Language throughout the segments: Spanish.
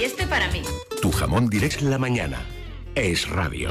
Y este para mí. Tu jamón Direct la mañana. Es radio.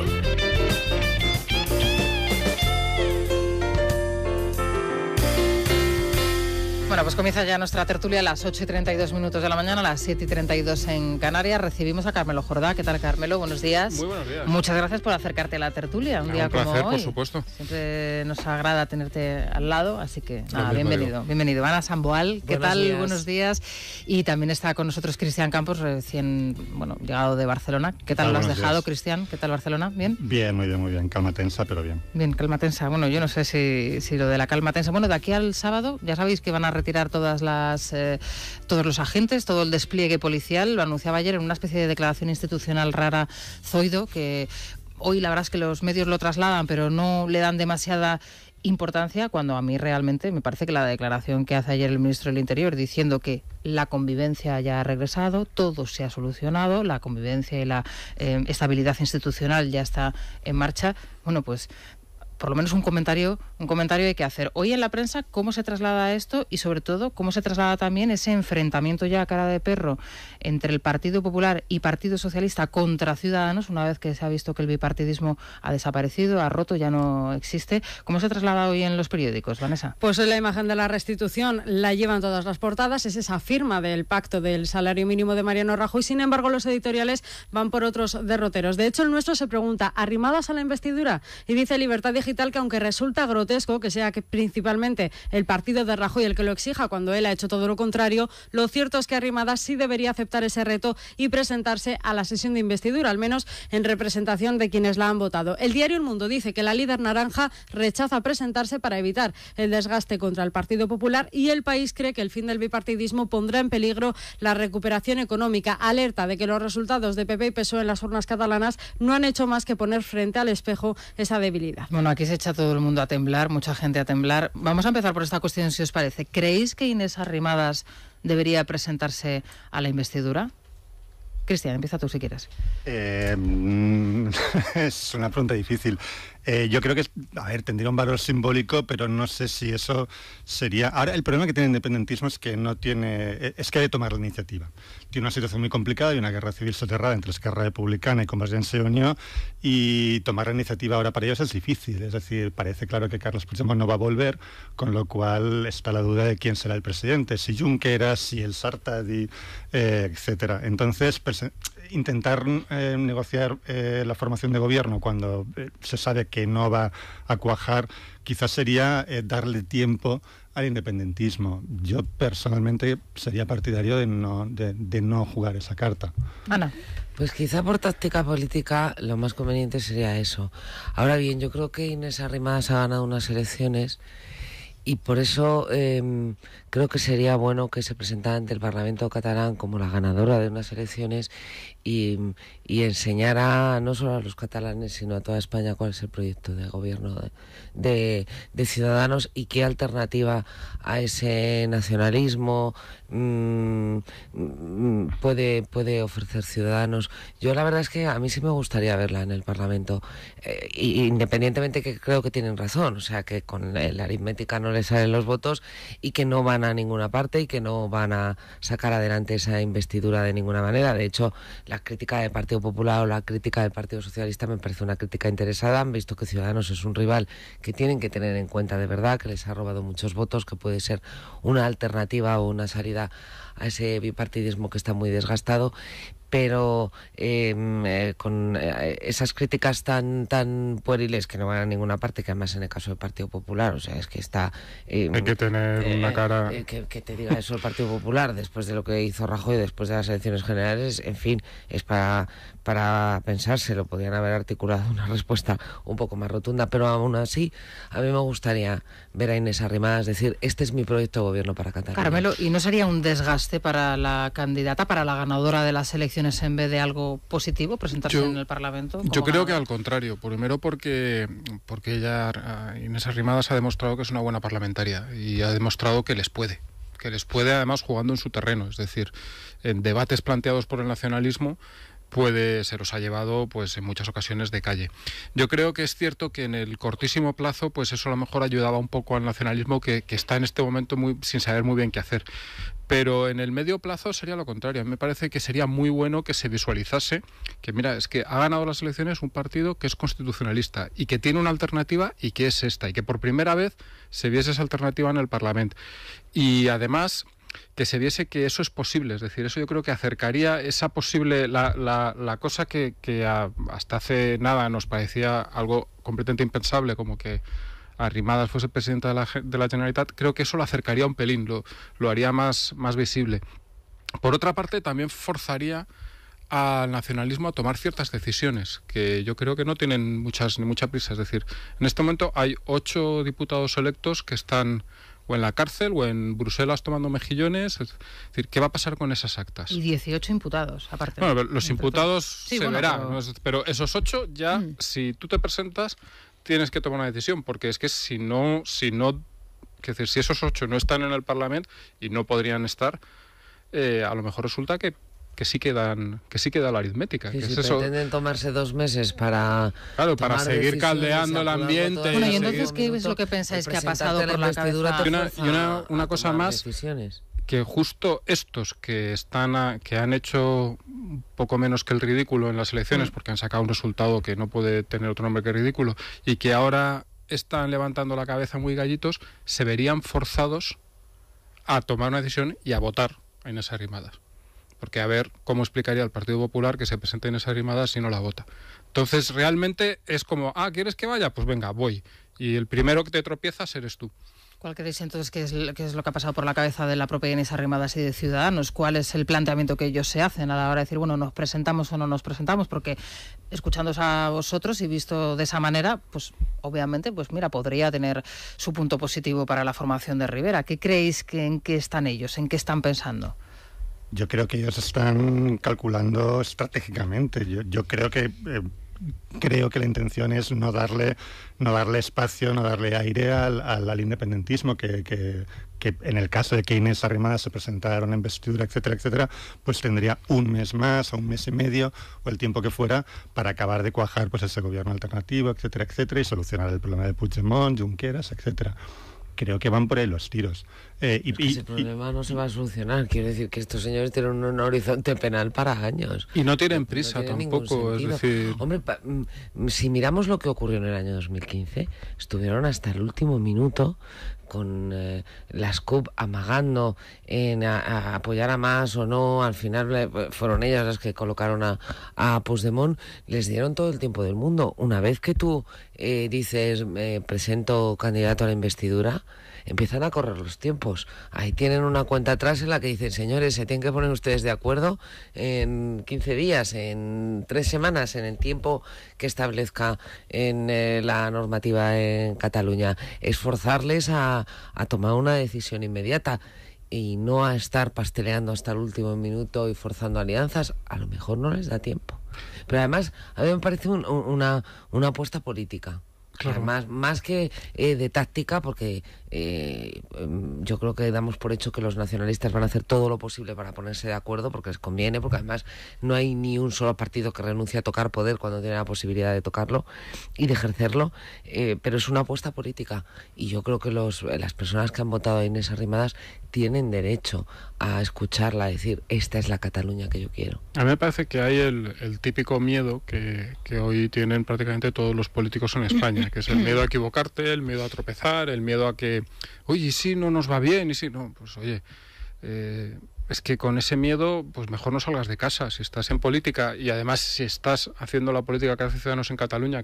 Bueno, pues comienza ya nuestra tertulia a las 8:32 de la mañana, a las 7:32 en Canarias. Recibimos a Carmelo Jordá. ¿Qué tal, Carmelo? Buenos días. Muy buenos días. Muchas gracias por acercarte a la tertulia un día un placer, como hoy. por supuesto. Siempre nos agrada tenerte al lado, así que nada, bienvenido. Bienvenido. Ana Samboal, ¿qué tal? Días. Buenos días. Y también está con nosotros Cristian Campos, recién llegado de Barcelona. ¿Qué tal lo has dejado, Cristian? ¿Qué tal Barcelona? ¿Bien? Bien, muy bien, muy bien. Calma tensa, pero bien. Bien, calma tensa. Bueno, yo no sé si lo de la calma tensa. Bueno, de aquí al sábado, ya sabéis que van a retirar todos los agentes, todo el despliegue policial. Lo anunciaba ayer en una especie de declaración institucional rara Zoido, que hoy la verdad es que los medios lo trasladan, pero no le dan demasiada importancia, cuando a mí realmente me parece que la declaración que hace ayer el ministro del Interior diciendo que la convivencia ya ha regresado, todo se ha solucionado, la convivencia y la estabilidad institucional ya está en marcha, bueno, pues por lo menos un comentario hay que hacer. Hoy en la prensa, ¿cómo se traslada esto? Y sobre todo, ¿cómo se traslada también ese enfrentamiento ya a cara de perro entre el Partido Popular y Partido Socialista contra Ciudadanos, una vez que se ha visto que el bipartidismo ha desaparecido, ha roto, ya no existe? ¿Cómo se traslada hoy en los periódicos, Vanessa? Pues la imagen de la restitución la llevan todas las portadas, es esa firma del pacto del salario mínimo de Mariano Rajoy. Sin embargo, los editoriales van por otros derroteros. De hecho, el nuestro se pregunta, ¿arrimadas a la investidura? Y dice Libertad Digital que aunque resulta grotesco que sea que principalmente el partido de Rajoy el que lo exija cuando él ha hecho todo lo contrario, lo cierto es que Arrimadas sí debería aceptar ese reto y presentarse a la sesión de investidura, al menos en representación de quienes la han votado. El diario El Mundo dice que la líder naranja rechaza presentarse para evitar el desgaste contra el Partido Popular, y El País cree que el fin del bipartidismo pondrá en peligro la recuperación económica. Alerta de que los resultados de PP y PSOE en las urnas catalanas no han hecho más que poner frente al espejo esa debilidad. Bueno, aquí se echa todo el mundo a temblar, mucha gente a temblar. Vamos a empezar por esta cuestión, si os parece. ¿Creéis que Inés Arrimadas debería presentarse a la investidura? Cristian, empieza tú si quieres. Es una pregunta difícil. Yo creo que, tendría un valor simbólico, pero no sé si eso sería... Ahora, el problema que tiene el independentismo es que ha de tomar la iniciativa. Tiene una situación muy complicada y una guerra civil soterrada entre Esquerra Republicana y Convergencia y Unió, y tomar la iniciativa ahora para ellos es difícil. Es decir, parece claro que Carles Puigdemont no va a volver, con lo cual está la duda de quién será el presidente, si Junqueras, si el Sartadi, etcétera. Entonces, intentar negociar la formación de gobierno cuando se sabe que no va a cuajar, quizás sería darle tiempo al independentismo. Yo personalmente sería partidario de no jugar esa carta. Ana. Pues quizá por táctica política lo más conveniente sería eso. Ahora bien, yo creo que Inés Arrimadas ha ganado unas elecciones y por eso creo que sería bueno que se presentara ante el Parlamento catalán como la ganadora de unas elecciones y enseñara no solo a los catalanes sino a toda España cuál es el proyecto de gobierno de Ciudadanos y qué alternativa a ese nacionalismo puede ofrecer Ciudadanos. Yo la verdad es que a mí sí me gustaría verla en el Parlamento, independientemente que creo que tienen razón, o sea que con la aritmética no les salen los votos y que no van a ninguna parte y que no van a sacar adelante esa investidura de ninguna manera. De hecho, la crítica del Partido Popular o la crítica del Partido Socialista me parece una crítica interesada. Han visto que Ciudadanos es un rival que tienen que tener en cuenta de verdad, que les ha robado muchos votos, que puede ser una alternativa o una salida a ese bipartidismo que está muy desgastado, pero con esas críticas tan pueriles que no van a ninguna parte, que además en el caso del Partido Popular, o sea, es que está... hay que tener una cara... Que te diga eso el Partido Popular, después de lo que hizo Rajoy, después de las elecciones generales, en fin, es para pensárselo. Podrían haber articulado una respuesta un poco más rotunda, pero aún así, a mí me gustaría ver a Inés Arrimadas decir, este es mi proyecto de gobierno para Cataluña. Carmelo, ¿y no sería un desgaste para la candidata, para la ganadora de las elecciones, en vez de algo positivo, presentarse en el Parlamento? Yo creo que al contrario. Primero porque ella, Inés Arrimadas, ha demostrado que es una buena parlamentaria y ha demostrado que les puede además jugando en su terreno, es decir, en debates planteados por el nacionalismo se los ha llevado pues en muchas ocasiones de calle. Yo creo que es cierto que en el cortísimo plazo pues eso a lo mejor ayudaba un poco al nacionalismo que está en este momento sin saber muy bien qué hacer. Pero en el medio plazo sería lo contrario. A mí me parece que sería muy bueno que se visualizase que, mira, es que ha ganado las elecciones un partido que es constitucionalista y que tiene una alternativa y que es esta, y que por primera vez se viese esa alternativa en el Parlamento. Y además que se viese que eso es posible, es decir, eso yo creo que acercaría esa posible, la cosa que hasta hace nada nos parecía algo completamente impensable, como que Arrimadas fuese presidenta de la Generalitat, creo que eso lo acercaría un pelín, lo haría más visible. Por otra parte, también forzaría al nacionalismo a tomar ciertas decisiones, que yo creo que no tienen ni mucha prisa, es decir, en este momento hay 8 diputados electos que están o en la cárcel o en Bruselas tomando mejillones. Es decir, ¿qué va a pasar con esas actas? Y 18 imputados, aparte. Bueno, los imputados sí, se bueno, verá, pero esos 8 ya, si tú te presentas, tienes que tomar una decisión, porque es que si esos 8 no están en el Parlamento y no podrían estar, a lo mejor resulta que sí queda la aritmética. Sí, que si es eso. pretenden tomarse 2 meses para seguir caldeando el ambiente. Bueno, y entonces, ¿qué es lo que pensáis que ha pasado por la cabeza? Y una cosa más, que justo estos que han hecho un poco menos que el ridículo en las elecciones, porque han sacado un resultado que no puede tener otro nombre que ridículo, y que ahora están levantando la cabeza muy gallitos, se verían forzados a tomar una decisión y a votar a Inés Arrimadas. Porque a ver cómo explicaría el Partido Popular que se presente Inés Arrimadas si no la vota. Entonces realmente es como, ¿quieres que vaya? Pues venga, voy. Y el primero que te tropiezas eres tú. ¿Cuál creéis entonces que es lo que ha pasado por la cabeza de la propia Inés Arrimadas y de Ciudadanos? ¿Cuál es el planteamiento que ellos se hacen a la hora de decir, bueno, nos presentamos o no nos presentamos? Porque escuchándoos a vosotros y visto de esa manera, pues obviamente, pues mira, podría tener su punto positivo para la formación de Rivera. ¿Qué creéis en qué están ellos? ¿En qué están pensando? Yo creo que ellos están calculando estratégicamente. Yo creo que la intención es no darle espacio, no darle aire al independentismo, que en el caso de que Inés Arrimadas se presentara una investidura, etcétera, etcétera, pues tendría un mes más o un mes y medio o el tiempo que fuera para acabar de cuajar pues ese gobierno alternativo, etcétera, etcétera, y solucionar el problema de Puigdemont, Junqueras, etcétera. Creo que van por ahí los tiros. Ese problema no se va a solucionar. Quiero decir que estos señores tienen un horizonte penal para años. Y no tienen prisa tampoco. Es decir... Hombre, si miramos lo que ocurrió en el año 2015, estuvieron hasta el último minuto con las CUP amagando en a apoyar a Mas o no. Al final fueron ellas las que colocaron a Puigdemont. Les dieron todo el tiempo del mundo. Una vez que tú dices presento candidato a la investidura, empiezan a correr los tiempos. Ahí tienen una cuenta atrás en la que dicen, señores, se tienen que poner ustedes de acuerdo en 15 días, en 3 semanas, en el tiempo que establezca en la normativa en Cataluña. Esforzarles a tomar una decisión inmediata y no a estar pasteleando hasta el último minuto y forzando alianzas. A lo mejor no les da tiempo. Pero además, a mí me parece una apuesta política. Claro. Más que de táctica, porque yo creo que damos por hecho que los nacionalistas van a hacer todo lo posible para ponerse de acuerdo, porque les conviene, porque además no hay ni un solo partido que renuncie a tocar poder cuando tiene la posibilidad de tocarlo y de ejercerlo, pero es una apuesta política, y yo creo que las personas que han votado a Inés Arrimadas tienen derecho a escucharla, a decir, esta es la Cataluña que yo quiero. A mí me parece que hay el típico miedo que hoy tienen prácticamente todos los políticos en España, que es el miedo a equivocarte, el miedo a tropezar, el miedo a que, oye, y si no nos va bien, y si no, pues oye, es que con ese miedo, pues mejor no salgas de casa. Si estás en política, y además si estás haciendo la política que hace Ciudadanos en Cataluña,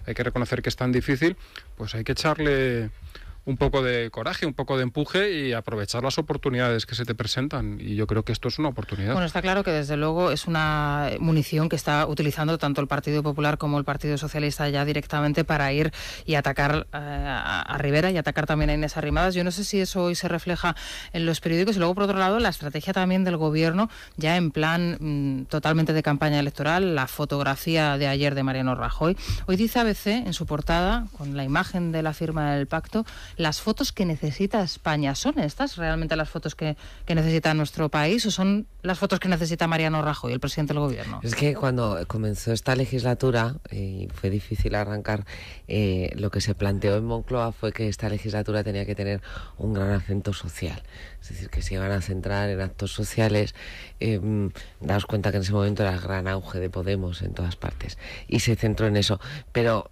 hay que reconocer que es tan difícil, pues hay que echarle un poco de coraje, un poco de empuje y aprovechar las oportunidades que se te presentan. Y yo creo que esto es una oportunidad. Bueno, está claro que desde luego es una munición que está utilizando tanto el Partido Popular como el Partido Socialista ya directamente para ir y atacar a Rivera y atacar también a Inés Arrimadas. Yo no sé si eso hoy se refleja en los periódicos. Y luego, por otro lado, la estrategia también del Gobierno, ya en plan totalmente de campaña electoral, la fotografía de ayer de Mariano Rajoy. Hoy dice ABC en su portada, con la imagen de la firma del pacto, las fotos que necesita España. ¿Son estas realmente las fotos que necesita nuestro país o son las fotos que necesita Mariano Rajoy, el presidente del gobierno? Es que cuando comenzó esta legislatura, y fue difícil arrancar, lo que se planteó en Moncloa fue que esta legislatura tenía que tener un gran acento social. Es decir, que se iban a centrar en actos sociales. Daos cuenta que en ese momento era el gran auge de Podemos en todas partes y se centró en eso. Pero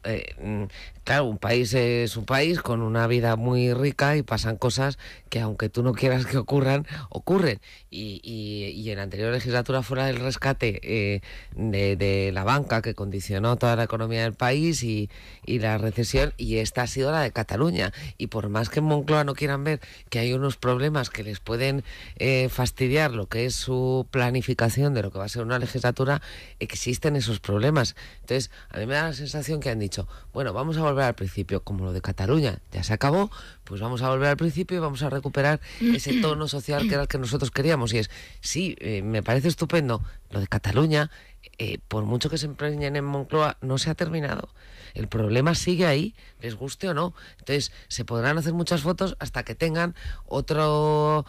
claro, un país es un país con una vida muy rica y pasan cosas que aunque tú no quieras que ocurran, ocurren. Y en la anterior legislatura fuera el rescate de la banca que condicionó toda la economía del país y la recesión, y esta ha sido la de Cataluña. Y por más que en Moncloa no quieran ver que hay unos problemas que les pueden fastidiar lo que es su planificación de lo que va a ser una legislatura, existen esos problemas. Entonces, a mí me da la sensación que han dicho, bueno, vamos a volver al principio, como lo de Cataluña ya se acabó, pues vamos a volver al principio y vamos a recuperar ese tono social que era el que nosotros queríamos. Y es, sí, me parece estupendo lo de Cataluña, por mucho que se empeñen en Moncloa, no se ha terminado. El problema sigue ahí, les guste o no. Entonces, se podrán hacer muchas fotos hasta que tengan otro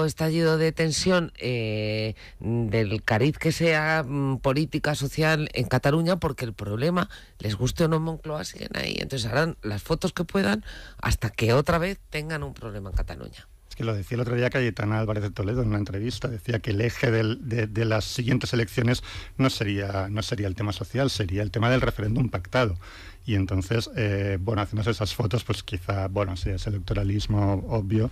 estallido de tensión del cariz que sea política, social en Cataluña, porque el problema, les guste o no en Moncloa, siguen ahí. Entonces, harán las fotos que puedan hasta que otra vez tengan un problema en Cataluña. Que lo decía el otro día Cayetana Álvarez de Toledo en una entrevista, decía que el eje de las siguientes elecciones no sería el tema social, sería el tema del referéndum pactado. Y entonces, haciéndose esas fotos, pues quizá, sí, es electoralismo obvio,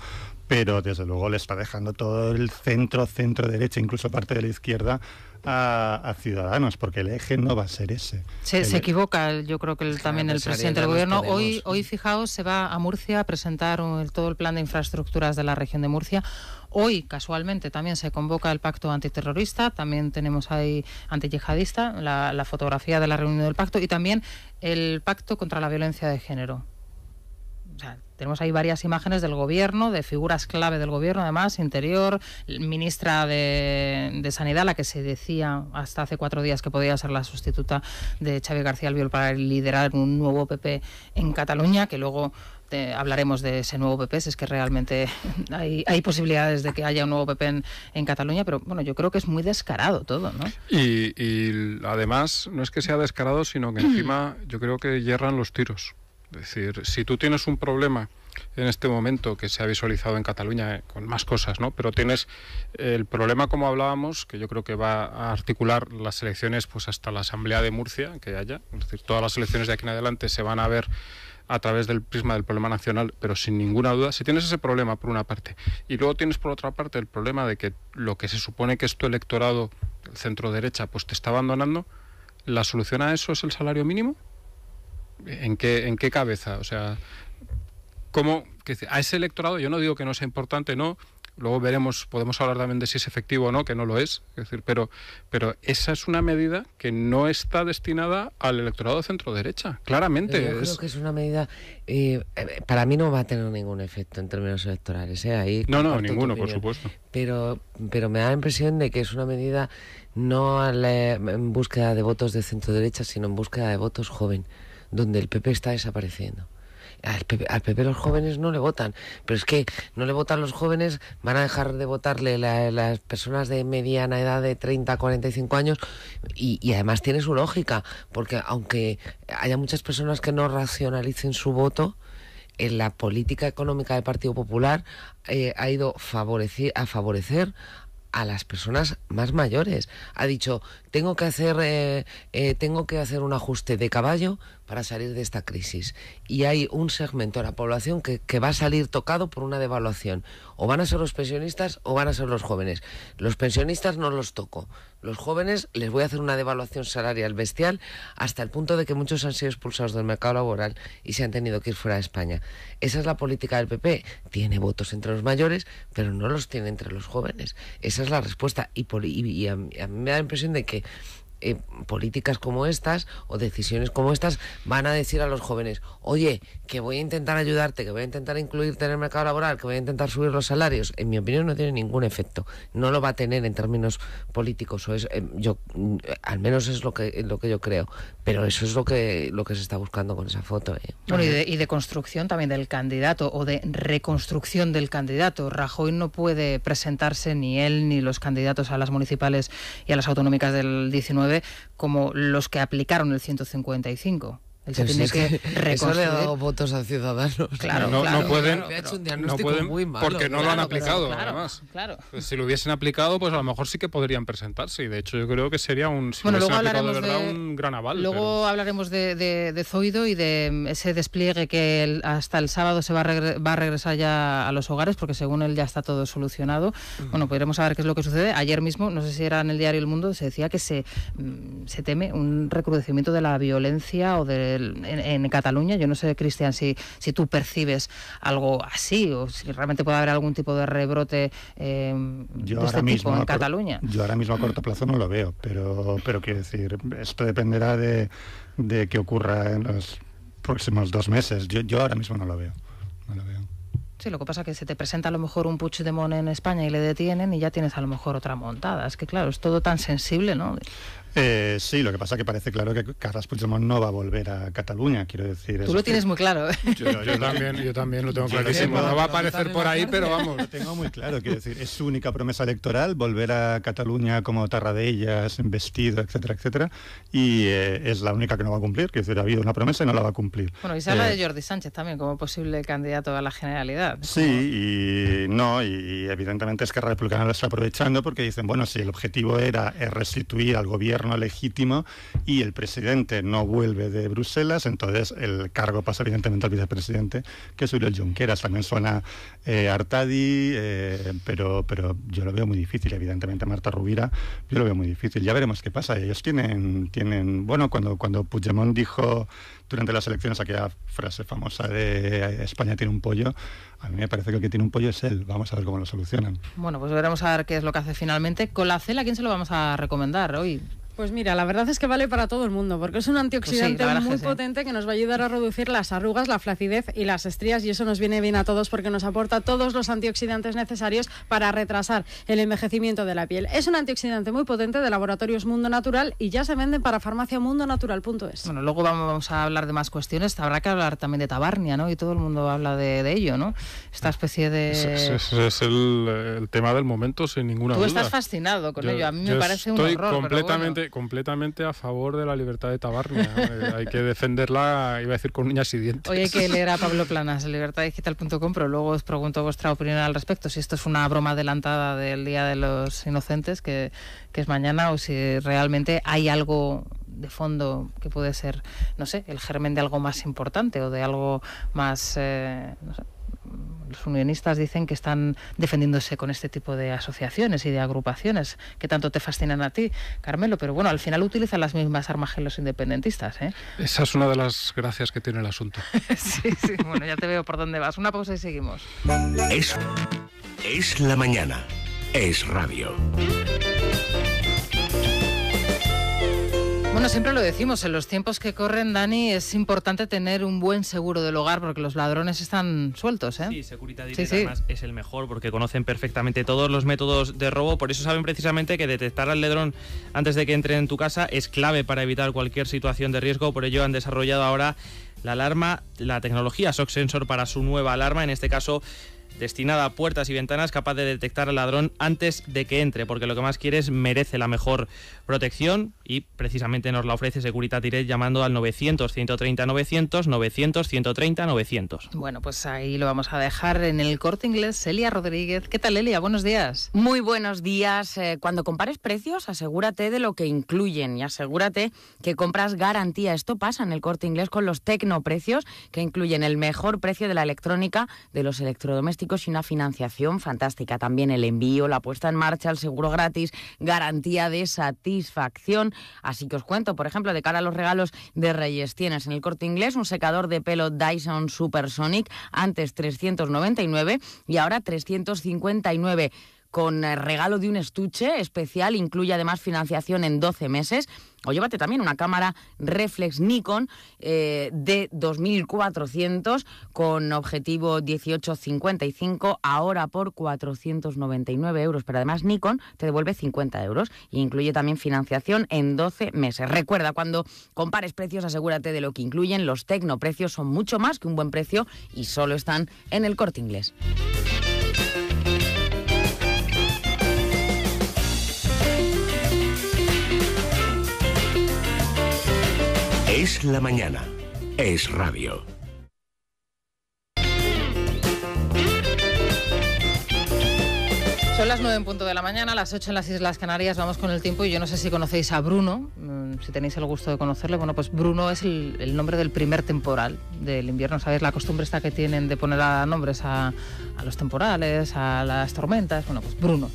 pero desde luego le está dejando todo el centro derecha, incluso parte de la izquierda, a Ciudadanos, porque el eje no va a ser ese. Se equivoca, yo creo que también el presidente del gobierno. Hoy, fijaos, se va a Murcia a presentar todo el plan de infraestructuras de la región de Murcia. Hoy, casualmente, también se convoca el pacto antiterrorista, también tenemos ahí antiyihadista, la fotografía de la reunión del pacto, y también el pacto contra la violencia de género. O sea, tenemos ahí varias imágenes del gobierno, de figuras clave del gobierno, además, Interior, ministra de Sanidad, la que se decía hasta hace 4 días que podía ser la sustituta de Xavi García Albiol para liderar un nuevo PP en Cataluña, que luego hablaremos de ese nuevo PP, si es que realmente hay posibilidades de que haya un nuevo PP en Cataluña, pero bueno, yo creo que es muy descarado todo, ¿no? Y además, no es que sea descarado, sino que encima yo creo que yerran los tiros. Es decir, si tú tienes un problema en este momento que se ha visualizado en Cataluña con más cosas, ¿no? Pero tienes el problema, como hablábamos, que yo creo que va a articular las elecciones pues hasta la Asamblea de Murcia que haya. Es decir, todas las elecciones de aquí en adelante se van a ver a través del prisma del problema nacional, pero sin ninguna duda, si tienes ese problema por una parte, y luego tienes por otra parte el problema de que lo que se supone que es tu electorado, el centro derecha, pues te está abandonando, ¿la solución a eso es el salario mínimo? ¿En qué cabeza? O sea, ¿cómo? A ese electorado, yo no digo que no sea importante, no, luego veremos, podemos hablar también de si es efectivo o no, que no lo es decir, pero esa es una medida que no está destinada al electorado de centro-derecha, claramente. Yo creo que es una medida, para mí no va a tener ningún efecto en términos electorales, Ahí no, ninguno, por supuesto. Pero me da la impresión de que es una medida no en búsqueda de votos de centro-derecha, sino en búsqueda de votos joven, donde el PP está desapareciendo. Al PP los jóvenes no le votan, pero es que no le votan los jóvenes, van a dejar de votarle las personas de mediana edad de 30 a 45 años y además tiene su lógica, porque aunque haya muchas personas que no racionalicen su voto, en la política económica del Partido Popular ha ido a favorecer a las personas más mayores. Ha dicho, tengo que hacer un ajuste de caballo para salir de esta crisis. Y hay un segmento de la población que va a salir tocado por una devaluación. O van a ser los pensionistas o van a ser los jóvenes. Los pensionistas no los toco. Los jóvenes les voy a hacer una devaluación salarial bestial hasta el punto de que muchos han sido expulsados del mercado laboral y se han tenido que ir fuera de España. Esa es la política del PP. Tiene votos entre los mayores, pero no los tiene entre los jóvenes. Esa es la respuesta. Y a mí me da la impresión de que políticas como estas o decisiones como estas van a decir a los jóvenes, oye, que voy a intentar ayudarte, que voy a intentar incluirte en el mercado laboral, que voy a intentar subir los salarios. En mi opinión no tiene ningún efecto. No lo va a tener en términos políticos. O es, yo, al menos es lo que yo creo. Pero eso es lo que se está buscando con esa foto. Bueno, y de construcción también del candidato o de reconstrucción del candidato. Rajoy no puede presentarse, ni él ni los candidatos a las municipales y a las autonómicas del 19 como los que aplicaron el 155. Él se tiene que reconstruir. Eso le ha dado votos a Ciudadanos. Claro, no pueden, no pueden muy malo, porque no lo han aplicado, además. Claro. Pues si lo hubiesen aplicado, pues a lo mejor sí que podrían presentarse. Y de hecho yo creo que sería un gran aval. Luego hablaremos de Zoido y de ese despliegue que hasta el sábado se va a regresar ya a los hogares, porque según él ya está todo solucionado. Bueno, podremos saber qué es lo que sucede. Ayer mismo, no sé si era en el diario El Mundo, se decía que se teme un recrudecimiento de la violencia o en Cataluña. Yo no sé, Cristian, si tú percibes algo así o si realmente puede haber algún tipo de rebrote de este tipo en Cataluña. Yo ahora mismo a corto plazo no lo veo, pero quiero decir, esto dependerá de qué ocurra en los próximos 2 meses. Yo ahora mismo no lo veo. Sí, lo que pasa es que se te presenta a lo mejor un Puigdemont en España y le detienen y ya tienes a lo mejor otra montada. Es que claro, es todo tan sensible, ¿no? Sí, lo que pasa es que parece claro que Carles Puigdemont no va a volver a Cataluña, quiero decir. Tú lo tienes muy claro, ¿eh? Yo también lo tengo clarísimo. No va a aparecer por ahí, pero vamos. Lo tengo muy claro, quiero decir, es su única promesa electoral, volver a Cataluña como Tarradellas, investido, etcétera, etcétera, y es la única que no va a cumplir, quiero decir, ha habido una promesa y no la va a cumplir. Bueno, y se habla de Jordi Sánchez también como posible candidato a la Generalidad. Sí, y evidentemente Esquerra Republicana lo está aprovechando porque dicen, bueno, si el objetivo era restituir al gobierno legítimo y el presidente no vuelve de Bruselas, entonces el cargo pasa evidentemente al vicepresidente, que es Oriol Junqueras. También suena Artadi, pero yo lo veo muy difícil. Evidentemente Marta Rovira, yo lo veo muy difícil. Ya veremos qué pasa. Ellos tienen bueno, cuando Puigdemont dijo durante las elecciones aquella frase famosa de España tiene un pollo, a mí me parece que el que tiene un pollo es él. Vamos a ver cómo lo solucionan. Bueno, pues veremos a ver qué es lo que hace finalmente. Colacel, ¿a quién se lo vamos a recomendar hoy? Pues mira, la verdad es que vale para todo el mundo, porque es un antioxidante muy potente que nos va a ayudar a reducir las arrugas, la flacidez y las estrías, y eso nos viene bien a todos porque nos aporta todos los antioxidantes necesarios para retrasar el envejecimiento de la piel. Es un antioxidante muy potente de Laboratorios Mundo Natural y ya se venden para farmaciamundonatural.es. Bueno, luego vamos a hablar de más cuestiones. Habrá que hablar también de Tabarnia, ¿no? Y todo el mundo habla de ello, ¿no? Esta especie de... Ese es el tema del momento, sin ninguna duda. Tú estás fascinado con ello. A mí me parece un horror. Completamente a favor de la libertad de Tabarnia. Hay que defenderla, iba a decir, con uñas y dientes. Hoy hay que leer a Pablo Planas, libertaddigital.com, pero luego os pregunto vuestra opinión al respecto, si esto es una broma adelantada del Día de los Inocentes, que es mañana, o si realmente hay algo de fondo que puede ser, no sé, el germen de algo más importante o de algo más, no sé. Los unionistas dicen que están defendiéndose con este tipo de asociaciones y de agrupaciones que tanto te fascinan a ti, Carmelo, pero bueno, al final utilizan las mismas armas que los independentistas, ¿eh? Esa es una de las gracias que tiene el asunto. Sí, bueno, ya te veo por dónde vas. Una pausa y seguimos. Es la mañana. Es radio. Bueno, siempre lo decimos, en los tiempos que corren, Dani, es importante tener un buen seguro del hogar porque los ladrones están sueltos, ¿eh? Sí, Securitas Direct además es el mejor porque conocen perfectamente todos los métodos de robo, por eso saben precisamente que detectar al ladrón antes de que entre en tu casa es clave para evitar cualquier situación de riesgo, por ello han desarrollado ahora la alarma, la tecnología Shock Sensor para su nueva alarma, en este caso destinada a puertas y ventanas, capaz de detectar al ladrón antes de que entre, porque lo que más quieres merece la mejor protección y precisamente nos la ofrece Securitas Direct llamando al 900-130-900, 900-130-900. Bueno, pues ahí lo vamos a dejar en el Corte Inglés. Elia Rodríguez. ¿Qué tal, Elia? Buenos días. Muy buenos días. Cuando compares precios, asegúrate de lo que incluyen y asegúrate que compras garantía. Esto pasa en el Corte Inglés con los tecnoprecios, que incluyen el mejor precio de la electrónica, de los electrodomésticos y una financiación fantástica. También el envío, la puesta en marcha, el seguro gratis, garantía de satisfacción. Así que os cuento, por ejemplo, de cara a los regalos de Reyes, tienes en el Corte Inglés un secador de pelo Dyson Supersonic, antes 399 y ahora 359. con regalo de un estuche especial, incluye además financiación en 12 meses. O llévate también una cámara reflex Nikon de 2400 con objetivo 18-55, ahora por 499 euros. Pero además Nikon te devuelve 50 euros e incluye también financiación en 12 meses. Recuerda, cuando compares precios, asegúrate de lo que incluyen. Los tecnoprecios son mucho más que un buen precio y solo están en el Corte Inglés. Es la mañana. Es radio. Son las 9 en punto de la mañana, las 8 en las Islas Canarias. Vamos con el tiempo y yo no sé si conocéis a Bruno, si tenéis el gusto de conocerle. Bueno, pues Bruno es el nombre del primer temporal del invierno. ¿Sabéis la costumbre esta que tienen de poner nombres a los temporales, a las tormentas? Bueno, pues Bruno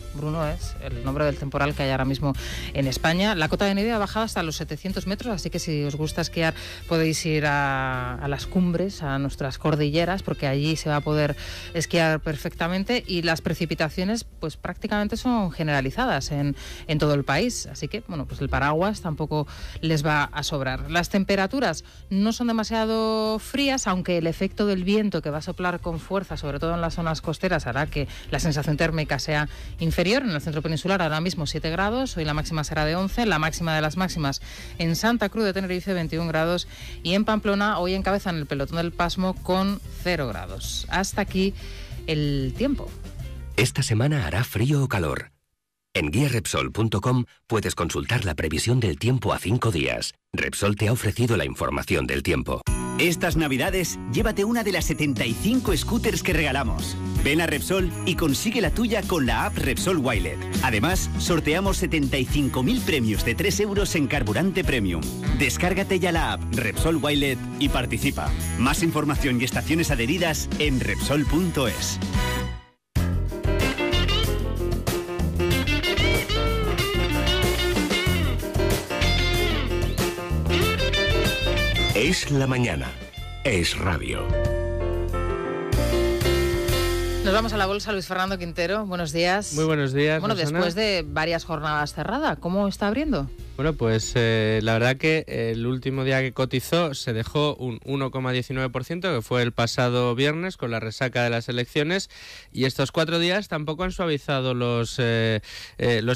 es el nombre del temporal que hay ahora mismo en España. La cota de nieve ha bajado hasta los 700 metros, así que si os gusta esquiar podéis ir a las cumbres, a nuestras cordilleras, porque allí se va a poder esquiar perfectamente, y las precipitaciones pues prácticamente son generalizadas en todo el país, así que bueno, pues el paraguas tampoco les va a sobrar. Las temperaturas no son demasiado frías, aunque el efecto del viento que va a soplar con fuerza, sobre todo en las zonas costeras, hará que la sensación térmica sea inferior. En el centro peninsular ahora mismo 7 grados, hoy la máxima será de 11, la máxima de las máximas en Santa Cruz de Tenerife 21 grados y en Pamplona hoy encabezan el pelotón del pasmo con 0 grados. Hasta aquí el tiempo. Esta semana hará frío o calor. En guiarepsol.com puedes consultar la previsión del tiempo a 5 días. Repsol te ha ofrecido la información del tiempo. Estas Navidades, llévate una de las 75 scooters que regalamos. Ven a Repsol y consigue la tuya con la app Repsol Wilet. Además, sorteamos 75.000 premios de 3 euros en carburante premium. Descárgate ya la app Repsol Wilet y participa. Más información y estaciones adheridas en Repsol.es. Es la mañana. Es radio. Nos vamos a la bolsa, Luis Fernando Quintero. Buenos días. Muy buenos días. Bueno, Rosana. después de varias jornadas cerradas, ¿cómo está abriendo? Bueno, pues la verdad que el último día que cotizó se dejó un 1,19%, que fue el pasado viernes con la resaca de las elecciones, y estos 4 días tampoco han suavizado los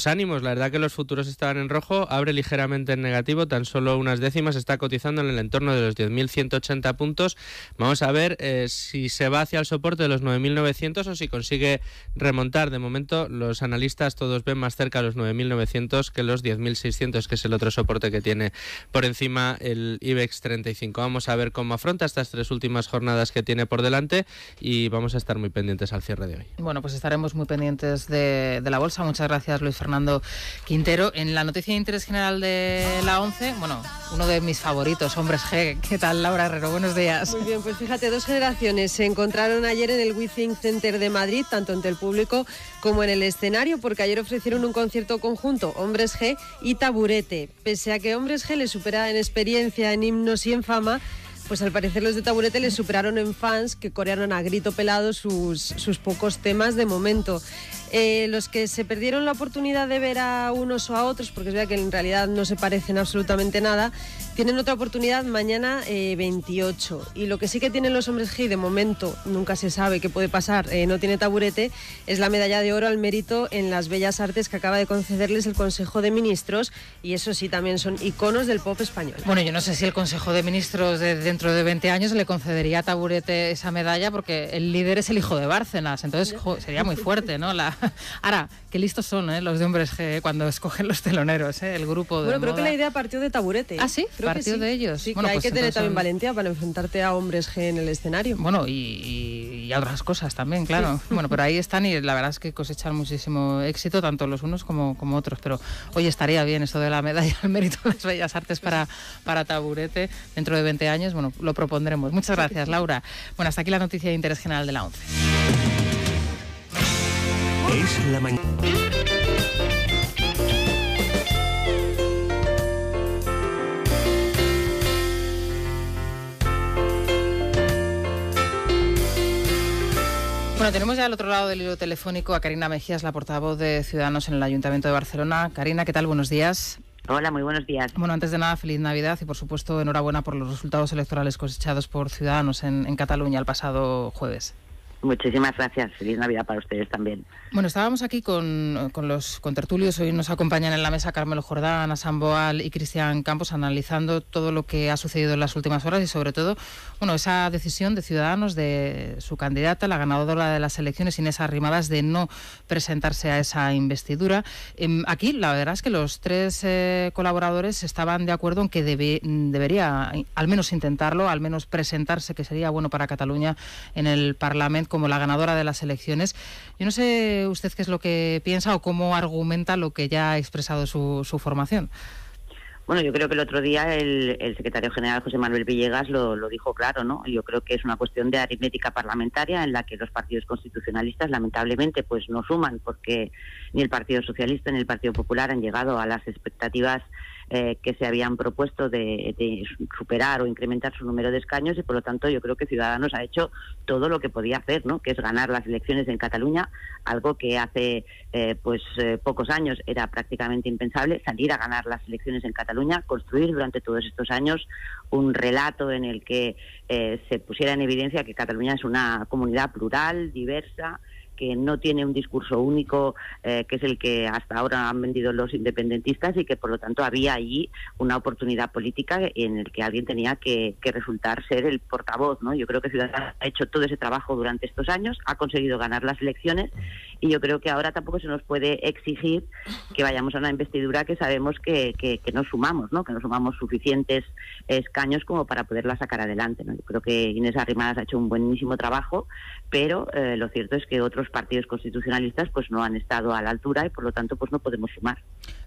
ánimos. La verdad que los futuros estaban en rojo, abre ligeramente en negativo, tan solo unas décimas, está cotizando en el entorno de los 10.180 puntos. Vamos a ver si se va hacia el soporte de los 9.900 o si consigue remontar. De momento los analistas todos ven más cerca los 9.900 que los 10.600, que es el otro soporte que tiene por encima el IBEX 35. Vamos a ver cómo afronta estas 3 últimas jornadas que tiene por delante y vamos a estar muy pendientes al cierre de hoy. Bueno, pues estaremos muy pendientes de la bolsa. Muchas gracias, Luis Fernando Quintero. En la noticia de interés general de la 11, bueno, uno de mis favoritos, Hombres G. ¿Qué tal, Laura Herrero? Buenos días. Muy bien, pues fíjate, 2 generaciones se encontraron ayer en el WeThink Center de Madrid, tanto entre el público como en el escenario, porque ayer ofrecieron un concierto conjunto, Hombres G y Taburete. Pese a que Hombres G les supera en experiencia, en himnos y en fama, pues al parecer los de Taburete les superaron en fans que corearon a grito pelado sus pocos temas de momento. Los que se perdieron la oportunidad de ver a unos o a otros, porque es verdad que en realidad no se parecen absolutamente nada, tienen otra oportunidad mañana 28. Y lo que sí que tienen los Hombres G, de momento nunca se sabe qué puede pasar, no tiene Taburete, es la medalla de oro al mérito en las bellas artes que acaba de concederles el Consejo de Ministros, y eso sí, también son iconos del pop español. Bueno, yo no sé si el Consejo de Ministros dentro de 20 años le concedería a Taburete esa medalla, porque el líder es el hijo de Bárcenas, entonces sería muy fuerte, ¿no? Ahora, qué listos son los de Hombres G cuando escogen los teloneros, el grupo de Bueno, creo moda. que la idea partió de Taburete. ¿Ah, sí? Creo partió que sí. de ellos. Sí, bueno, que hay pues que tener entonces también valentía para enfrentarte a Hombres G en el escenario. Bueno, y a otras cosas también, claro. Sí. Bueno, pero ahí están y la verdad es que cosechan muchísimo éxito, tanto los unos como otros. Pero hoy estaría bien esto de la medalla al mérito de las bellas artes para Taburete dentro de 20 años. Bueno, lo propondremos. Muchas gracias, Laura. Bueno, hasta aquí la noticia de interés general de la 11. Es la mañana. Bueno, tenemos ya al otro lado del hilo telefónico a Carina Mejías, la portavoz de Ciudadanos en el Ayuntamiento de Barcelona. Carina, ¿qué tal? Buenos días. Hola, muy buenos días. Bueno, antes de nada, feliz Navidad y, por supuesto, enhorabuena por los resultados electorales cosechados por Ciudadanos en Cataluña el pasado jueves. Muchísimas gracias. Feliz Navidad para ustedes también. Bueno, estábamos aquí con los contertulios. Hoy nos acompañan en la mesa Carmelo Jordán, Ana Samboal y Cristian Campos, analizando todo lo que ha sucedido en las últimas horas y, sobre todo, bueno, esa decisión de Ciudadanos, de su candidata, la ganadora de las elecciones, Inés Arrimadas, de no presentarse a esa investidura. Aquí, la verdad es que los tres colaboradores estaban de acuerdo en que debería al menos intentarlo, al menos presentarse, que sería bueno para Cataluña en el Parlamento como la ganadora de las elecciones. Yo no sé usted qué es lo que piensa o cómo argumenta lo que ya ha expresado su formación. Bueno, yo creo que el otro día el secretario general José Manuel Villegas lo dijo claro, ¿no? Yo creo que es una cuestión de aritmética parlamentaria en la que los partidos constitucionalistas lamentablemente pues no suman, porque ni el Partido Socialista ni el Partido Popular han llegado a las expectativas que se habían propuesto de superar o incrementar su número de escaños, y por lo tanto yo creo que Ciudadanos ha hecho todo lo que podía hacer, ¿no? Que es ganar las elecciones en Cataluña, algo que hace pocos años era prácticamente impensable, salir a ganar las elecciones en Cataluña, construir durante todos estos años un relato en el que se pusiera en evidencia que Cataluña es una comunidad plural, diversa, que no tiene un discurso único, que es el que hasta ahora han vendido los independentistas, y que por lo tanto había allí una oportunidad política en el que alguien tenía que resultar ser el portavoz, ¿no? Yo creo que Ciudadanos ha hecho todo ese trabajo durante estos años, ha conseguido ganar las elecciones, y yo creo que ahora tampoco se nos puede exigir que vayamos a una investidura que sabemos que no sumamos, ¿no? Que no sumamos suficientes escaños como para poderla sacar adelante, ¿no? Yo creo que Inés Arrimadas ha hecho un buenísimo trabajo, pero lo cierto es que otros partidos constitucionalistas pues no han estado a la altura y por lo tanto pues no podemos sumar.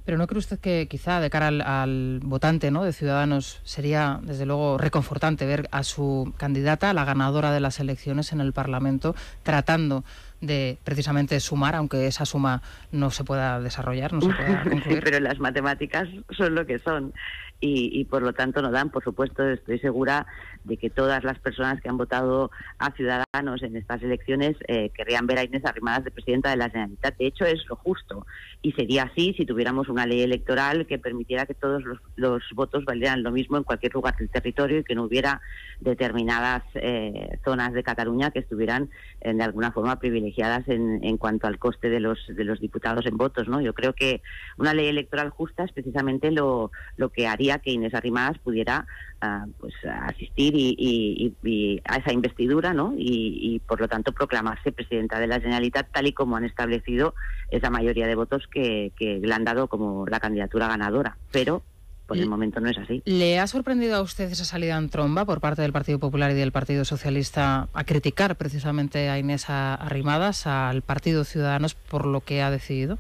Pero ¿no cree usted que quizá de cara al votante, ¿no?, de Ciudadanos sería desde luego reconfortante ver a su candidata, la ganadora de las elecciones en el Parlamento, tratando de precisamente sumar, aunque esa suma no se pueda desarrollar, no se pueda concluir? Sí, pero las matemáticas son lo que son y por lo tanto no dan. Por supuesto, estoy segura de que todas las personas que han votado a Ciudadanos en estas elecciones querrían ver a Inés Arrimadas de presidenta de la Generalitat. De hecho, es lo justo, y sería así si tuviéramos una ley electoral que permitiera que todos los votos valieran lo mismo en cualquier lugar del territorio y que no hubiera determinadas zonas de Cataluña que estuvieran de alguna forma privilegiadas en cuanto al coste de los diputados en votos, ¿no? Yo creo que una ley electoral justa es precisamente lo que haría que Inés Arrimadas pudiera asistir y a esa investidura, ¿no? Y por lo tanto proclamarse presidenta de la Generalitat, tal y como han establecido esa mayoría de votos que le han dado como la candidatura ganadora, pero por el momento no es así. ¿Le ha sorprendido a usted esa salida en tromba por parte del Partido Popular y del Partido Socialista a criticar precisamente a Inés Arrimadas, al Partido Ciudadanos, por lo que ha decidido?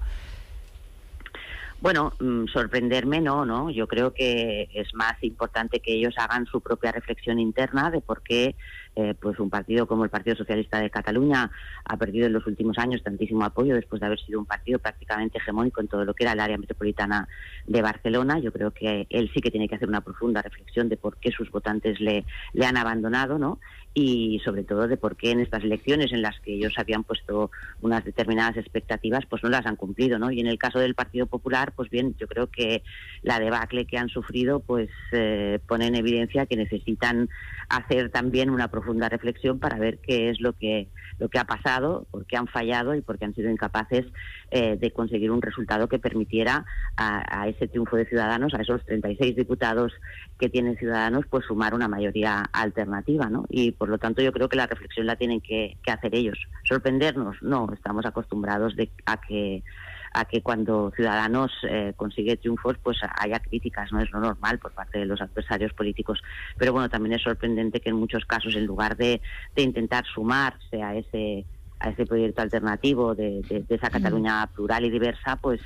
Bueno, sorprenderme no. Yo creo que es más importante que ellos hagan su propia reflexión interna de por qué pues un partido como el Partido Socialista de Cataluña ha perdido en los últimos años tantísimo apoyo después de haber sido un partido prácticamente hegemónico en todo lo que era el área metropolitana de Barcelona. Yo creo que él sí que tiene que hacer una profunda reflexión de por qué sus votantes le han abandonado, ¿no? Y sobre todo de por qué en estas elecciones en las que ellos habían puesto unas determinadas expectativas pues no las han cumplido, ¿no? Y en el caso del Partido Popular, pues bien, yo creo que la debacle que han sufrido pues pone en evidencia que necesitan hacer también una profunda reflexión para ver qué es lo que ha pasado, por qué han fallado y por qué han sido incapaces de conseguir un resultado que permitiera a ese triunfo de Ciudadanos, a esos 36 diputados que tienen Ciudadanos, pues sumar una mayoría alternativa, ¿no? Y por lo tanto yo creo que la reflexión la tienen que hacer ellos. ¿Sorprendernos? No, estamos acostumbrados a que cuando Ciudadanos consigue triunfos pues haya críticas, no es lo normal por parte de los adversarios políticos, pero bueno, también es sorprendente que en muchos casos en lugar de intentar sumarse a ese proyecto alternativo de esa Cataluña plural y diversa, pues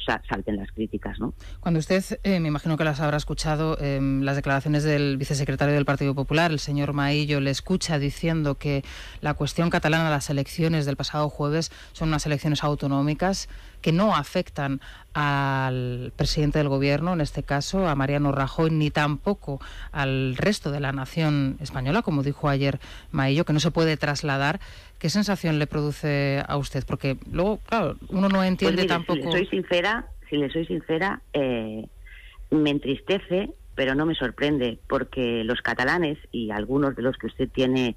salten las críticas, ¿no? Cuando usted, me imagino que las habrá escuchado, las declaraciones del vicesecretario del Partido Popular, el señor Maillo, le escucha diciendo que la cuestión catalana, las elecciones del pasado jueves, son unas elecciones autonómicas que no afectan al presidente del Gobierno, en este caso a Mariano Rajoy, ni tampoco al resto de la nación española, como dijo ayer Maillo, que no se puede trasladar. ¿Qué sensación le produce a usted? Porque luego, claro, uno no entiende tampoco... Si le soy sincera, me entristece, pero no me sorprende, porque los catalanes y algunos de los que usted tiene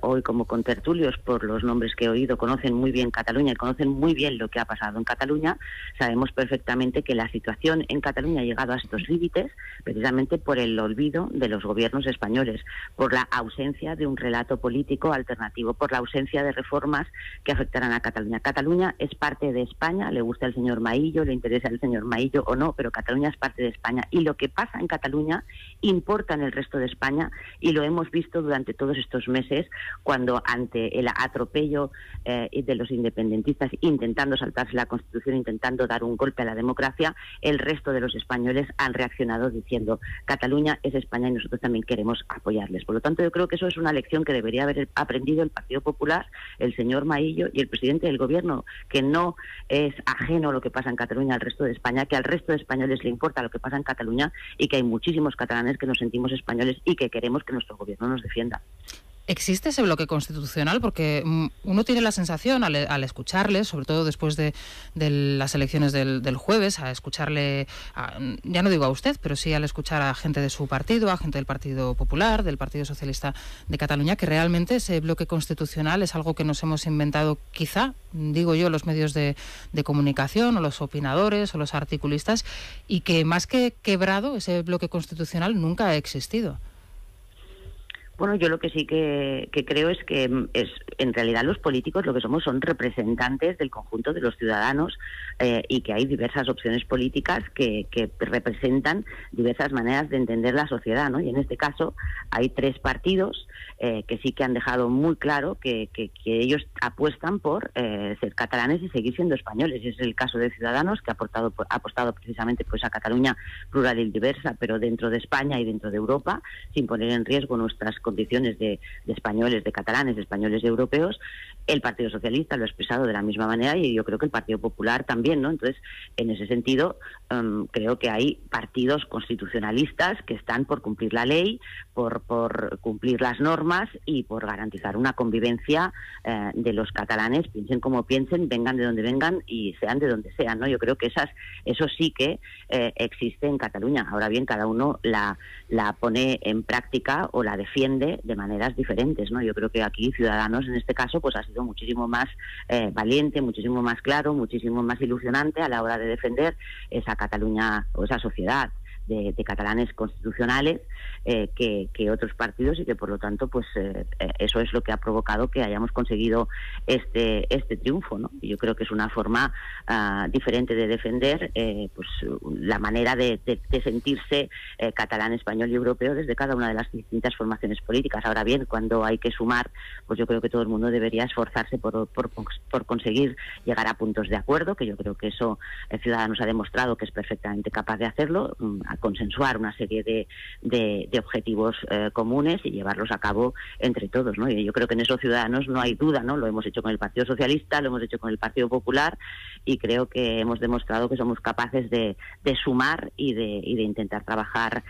hoy como contertulios, por los nombres que he oído, conocen muy bien Cataluña y conocen muy bien lo que ha pasado en Cataluña. Sabemos perfectamente que la situación en Cataluña ha llegado a estos límites precisamente por el olvido de los gobiernos españoles, por la ausencia de un relato político alternativo, por la ausencia de reformas que afectarán a Cataluña. Cataluña es parte de España, le gusta el señor Maillo, le interesa el señor Maillo o no, pero Cataluña es parte de España, y lo que pasa en Cataluña importa en el resto de España, y lo hemos visto durante todos estos meses, cuando ante el atropello de los independentistas intentando saltarse la Constitución, intentando dar un golpe a la democracia, el resto de los españoles han reaccionado diciendo: Cataluña es España y nosotros también queremos apoyarles. Por lo tanto, yo creo que eso es una lección que debería haber aprendido el Partido Popular, el señor Maillo y el presidente del Gobierno, que no es ajeno a lo que pasa en Cataluña al resto de España, que al resto de españoles le importa lo que pasa en Cataluña, y que hay muchísimos catalanes que nos sentimos españoles y que queremos que nuestro Gobierno nos defienda. ¿Existe ese bloque constitucional? Porque uno tiene la sensación, al escucharle, sobre todo después de las elecciones del jueves, a escucharle, ya no digo a usted, pero sí al escuchar a gente de su partido, a gente del Partido Popular, del Partido Socialista de Cataluña, que realmente ese bloque constitucional es algo que nos hemos inventado, quizá, digo yo, los medios de comunicación, o los opinadores, o los articulistas, y que más que quebrado, ese bloque constitucional nunca ha existido. Bueno, yo lo que sí que creo es que en realidad los políticos lo que somos son representantes del conjunto de los ciudadanos, y que hay diversas opciones políticas que representan diversas maneras de entender la sociedad, ¿no? Y en este caso hay tres partidos que sí que han dejado muy claro que ellos apuestan por ser catalanes y seguir siendo españoles. Es el caso de Ciudadanos, que ha apostado precisamente pues a Cataluña plural y diversa, pero dentro de España y dentro de Europa, sin poner en riesgo nuestras condiciones de españoles, de catalanes, de españoles y europeos. El Partido Socialista lo ha expresado de la misma manera, y yo creo que el Partido Popular también, ¿no? Entonces, en ese sentido, creo que hay partidos constitucionalistas que están por cumplir la ley, por cumplir las normas y por garantizar una convivencia de los catalanes, piensen como piensen, vengan de donde vengan y sean de donde sean, ¿no? Yo creo que eso sí que existe en Cataluña. Ahora bien, cada uno la pone en práctica o la defiende de maneras diferentes, ¿no? Yo creo que aquí Ciudadanos, en este caso, pues ha sido muchísimo más valiente, muchísimo más claro, muchísimo más ilusionante a la hora de defender esa Cataluña o esa sociedad de catalanes constitucionales que otros partidos, y que por lo tanto pues eso es lo que ha provocado que hayamos conseguido este triunfo, ¿no? Y yo creo que es una forma diferente de defender pues la manera de sentirse catalán, español y europeo desde cada una de las distintas formaciones políticas. Ahora bien, cuando hay que sumar, pues yo creo que todo el mundo debería esforzarse por conseguir llegar a puntos de acuerdo, que yo creo que eso Ciudadanos ha demostrado que es perfectamente capaz de hacerlo, a consensuar una serie de objetivos comunes y llevarlos a cabo entre todos, ¿no? Y yo creo que en eso Ciudadanos no hay duda, ¿no? Lo hemos hecho con el Partido Socialista, lo hemos hecho con el Partido Popular, y creo que hemos demostrado que somos capaces de sumar y de intentar trabajar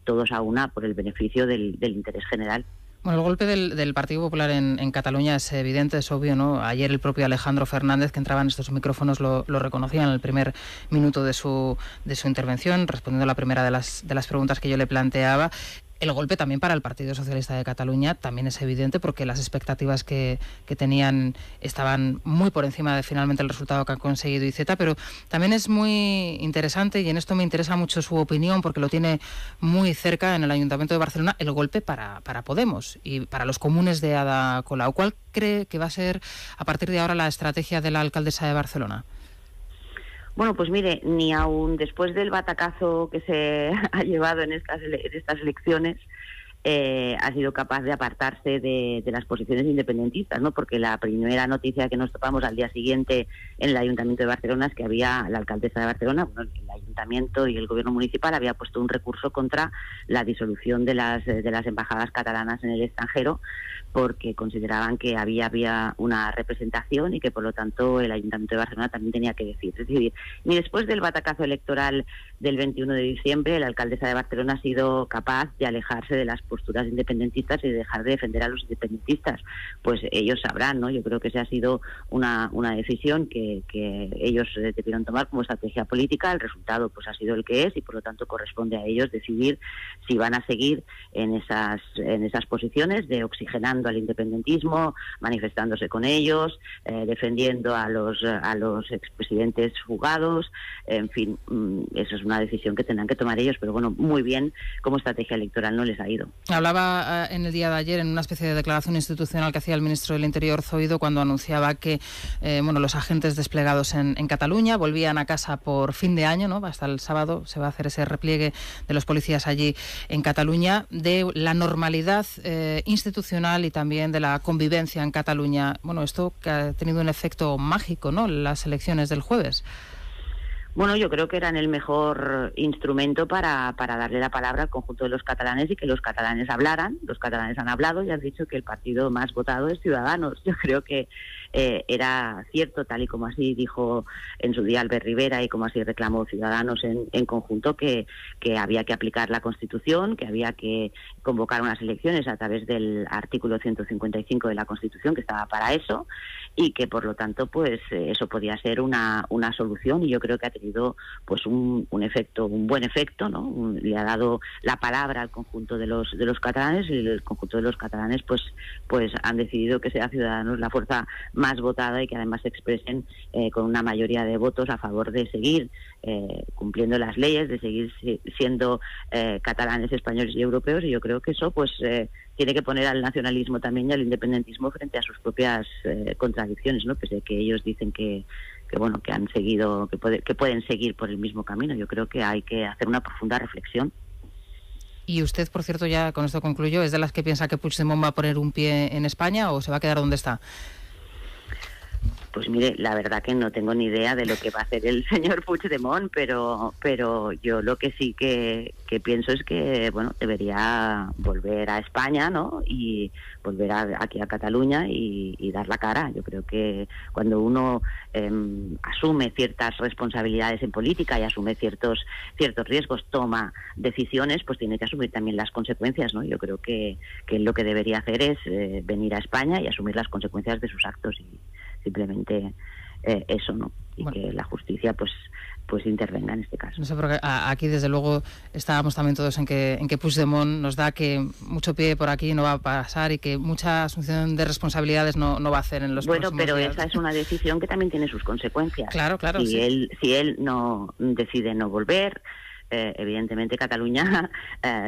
todos a una por el beneficio del interés general. Bueno, el golpe del Partido Popular en Cataluña es evidente, es obvio, ¿no? Ayer el propio Alejandro Fernández, que entraba en estos micrófonos, lo reconocía en el primer minuto de su intervención, respondiendo a la primera de las preguntas que yo le planteaba. El golpe también para el Partido Socialista de Cataluña también es evidente, porque las expectativas que tenían estaban muy por encima de finalmente el resultado que han conseguido Iceta, pero también es muy interesante, y en esto me interesa mucho su opinión porque lo tiene muy cerca en el Ayuntamiento de Barcelona, el golpe para Podemos y para los comunes de Ada Colau. ¿Cuál cree que va a ser a partir de ahora la estrategia de la alcaldesa de Barcelona? Bueno, pues mire, ni aún después del batacazo que se ha llevado en estas elecciones, ha sido capaz de apartarse de las posiciones independentistas, ¿no? Porque la primera noticia que nos topamos al día siguiente en el Ayuntamiento de Barcelona es que había la alcaldesa de Barcelona, bueno, el Ayuntamiento y el Gobierno municipal había puesto un recurso contra la disolución de las embajadas catalanas en el extranjero, porque consideraban que había una representación y que por lo tanto el Ayuntamiento de Barcelona también tenía que decir. Es decir, ni después del batacazo electoral del 21 de diciembre la alcaldesa de Barcelona ha sido capaz de alejarse de las posturas independentistas y de dejar de defender a los independentistas. Pues ellos sabrán, ¿no? Yo creo que esa ha sido una decisión que ellos debieron tomar como estrategia política. El resultado pues ha sido el que es y por lo tanto corresponde a ellos decidir si van a seguir en esas posiciones de oxigenando al independentismo, manifestándose con ellos, defendiendo a los expresidentes fugados, en fin, eso es una decisión que tendrán que tomar ellos, pero bueno, muy bien, como estrategia electoral no les ha ido. Hablaba en el día de ayer en una especie de declaración institucional que hacía el ministro del Interior, Zoido, cuando anunciaba que los agentes desplegados en Cataluña volvían a casa por fin de año, ¿no? Hasta el sábado se va a hacer ese repliegue de los policías allí en Cataluña, de la normalidad institucional y también de la convivencia en Cataluña. Bueno, esto que ha tenido un efecto mágico, ¿no?, las elecciones del jueves. Bueno, yo creo que eran el mejor instrumento para darle la palabra al conjunto de los catalanes y que los catalanes hablaran. Los catalanes han hablado y han dicho que el partido más votado es Ciudadanos. Yo creo que era cierto, tal y como así dijo en su día Albert Rivera y como así reclamó Ciudadanos en conjunto, que había que aplicar la Constitución, que había que convocar unas elecciones a través del artículo 155 de la Constitución, que estaba para eso, y que por lo tanto pues eso podía ser una solución, y yo creo que ha tenido pues un buen efecto, ¿no? Le ha dado la palabra al conjunto de los catalanes, y el conjunto de los catalanes pues han decidido que sea Ciudadanos la fuerza más votada y que además se expresen con una mayoría de votos a favor de seguir cumpliendo las leyes, de seguir siendo catalanes, españoles y europeos, y yo creo que eso pues tiene que poner al nacionalismo también y al independentismo frente a sus propias contradicciones, ¿no? Pese a que ellos dicen que han seguido, que pueden seguir por el mismo camino. Yo creo que hay que hacer una profunda reflexión. Y usted, por cierto, ya con esto concluyo, ¿es de las que piensa que Puigdemont va a poner un pie en España o se va a quedar donde está? Pues mire, la verdad que no tengo ni idea de lo que va a hacer el señor Puigdemont, pero yo lo que sí que pienso es que, bueno, debería volver a España, ¿no? Y volver aquí a Cataluña y dar la cara. Yo creo que cuando uno asume ciertas responsabilidades en política y asume ciertos riesgos, toma decisiones, pues tiene que asumir también las consecuencias, ¿no? Yo creo que lo que debería hacer es venir a España y asumir las consecuencias de sus actos, y simplemente eso, ¿no? Y bueno, que la justicia pues intervenga en este caso. No sé, porque aquí desde luego estábamos también todos en que Puigdemont nos da que mucho pie por aquí no va a pasar y que mucha asunción de responsabilidades no va a hacer en los próximos días. Pero esa es una decisión que también tiene sus consecuencias. Claro. Si él no decide no volver, evidentemente Cataluña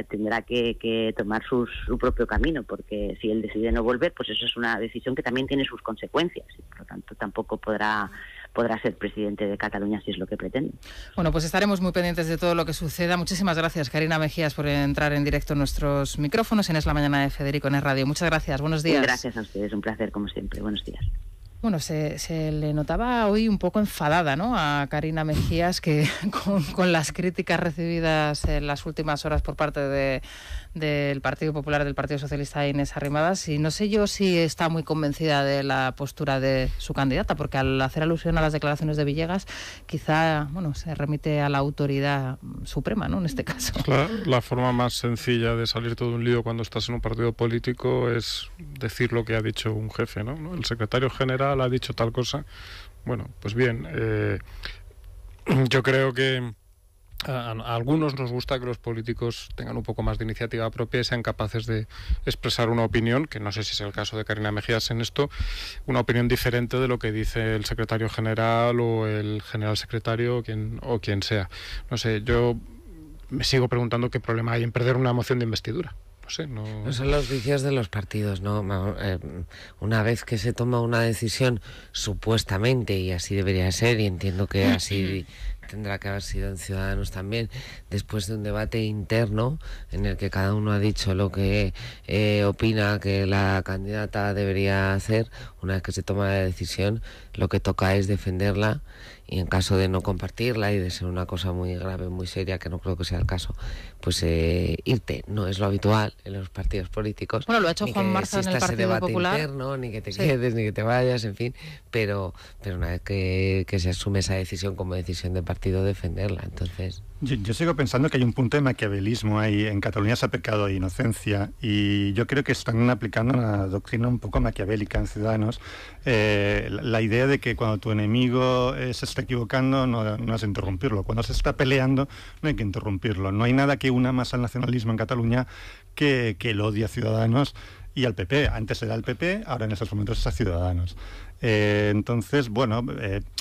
tendrá que tomar su propio camino, porque si él decide no volver, pues eso es una decisión que también tiene sus consecuencias, y por lo tanto tampoco podrá ser presidente de Cataluña si es lo que pretende. Bueno, pues estaremos muy pendientes de todo lo que suceda. Muchísimas gracias, Carina Mejías, por entrar en directo en nuestros micrófonos en Es la Mañana de Federico en Es Radio. Muchas gracias, buenos días. Gracias a ustedes, un placer como siempre, buenos días. Bueno, se le notaba hoy un poco enfadada, ¿no?, a Carina Mejías, que con las críticas recibidas en las últimas horas por parte del Partido Popular, del Partido Socialista, Inés Arrimadas, y no sé yo si está muy convencida de la postura de su candidata, porque al hacer alusión a las declaraciones de Villegas, quizá, bueno, se remite a la autoridad suprema, ¿no?, en este caso. La forma más sencilla de salir todo un lío cuando estás en un partido político es decir lo que ha dicho un jefe, ¿no? El secretario general ha dicho tal cosa. Bueno, pues bien, yo creo que a algunos nos gusta que los políticos tengan un poco más de iniciativa propia y sean capaces de expresar una opinión, que no sé si es el caso de Carina Mejías en esto, una opinión diferente de lo que dice el secretario general o el general secretario o quien sea. No sé, yo me sigo preguntando qué problema hay en perder una moción de investidura. O sé, no... No son los vicios de los partidos, ¿no? Una vez que se toma una decisión, supuestamente, y así debería ser, y entiendo que así tendrá que haber sido en Ciudadanos también, después de un debate interno en el que cada uno ha dicho lo que opina que la candidata debería hacer. Una vez que se toma la decisión, lo que toca es defenderla, y en caso de no compartirla y de ser una cosa muy grave, muy seria, que no creo que sea el caso, pues irte. No es lo habitual en los partidos políticos. Bueno, lo ha hecho Juan Marza en el Partido Popular. Interno, ni que te quedes, ni que te vayas, en fin, pero una vez que se asume esa decisión como decisión de partido, defenderla. Entonces... Yo sigo pensando que hay un punto de maquiavelismo ahí. En Cataluña se ha pecado de inocencia y yo creo que están aplicando una doctrina un poco maquiavélica en Ciudadanos. La idea de que cuando tu enemigo se está equivocando no has de interrumpirlo. Cuando se está peleando no hay que interrumpirlo. No hay nada que una más al nacionalismo en Cataluña que el odio a Ciudadanos y al PP. Antes era el PP, ahora en estos momentos es a Ciudadanos. Entonces, bueno,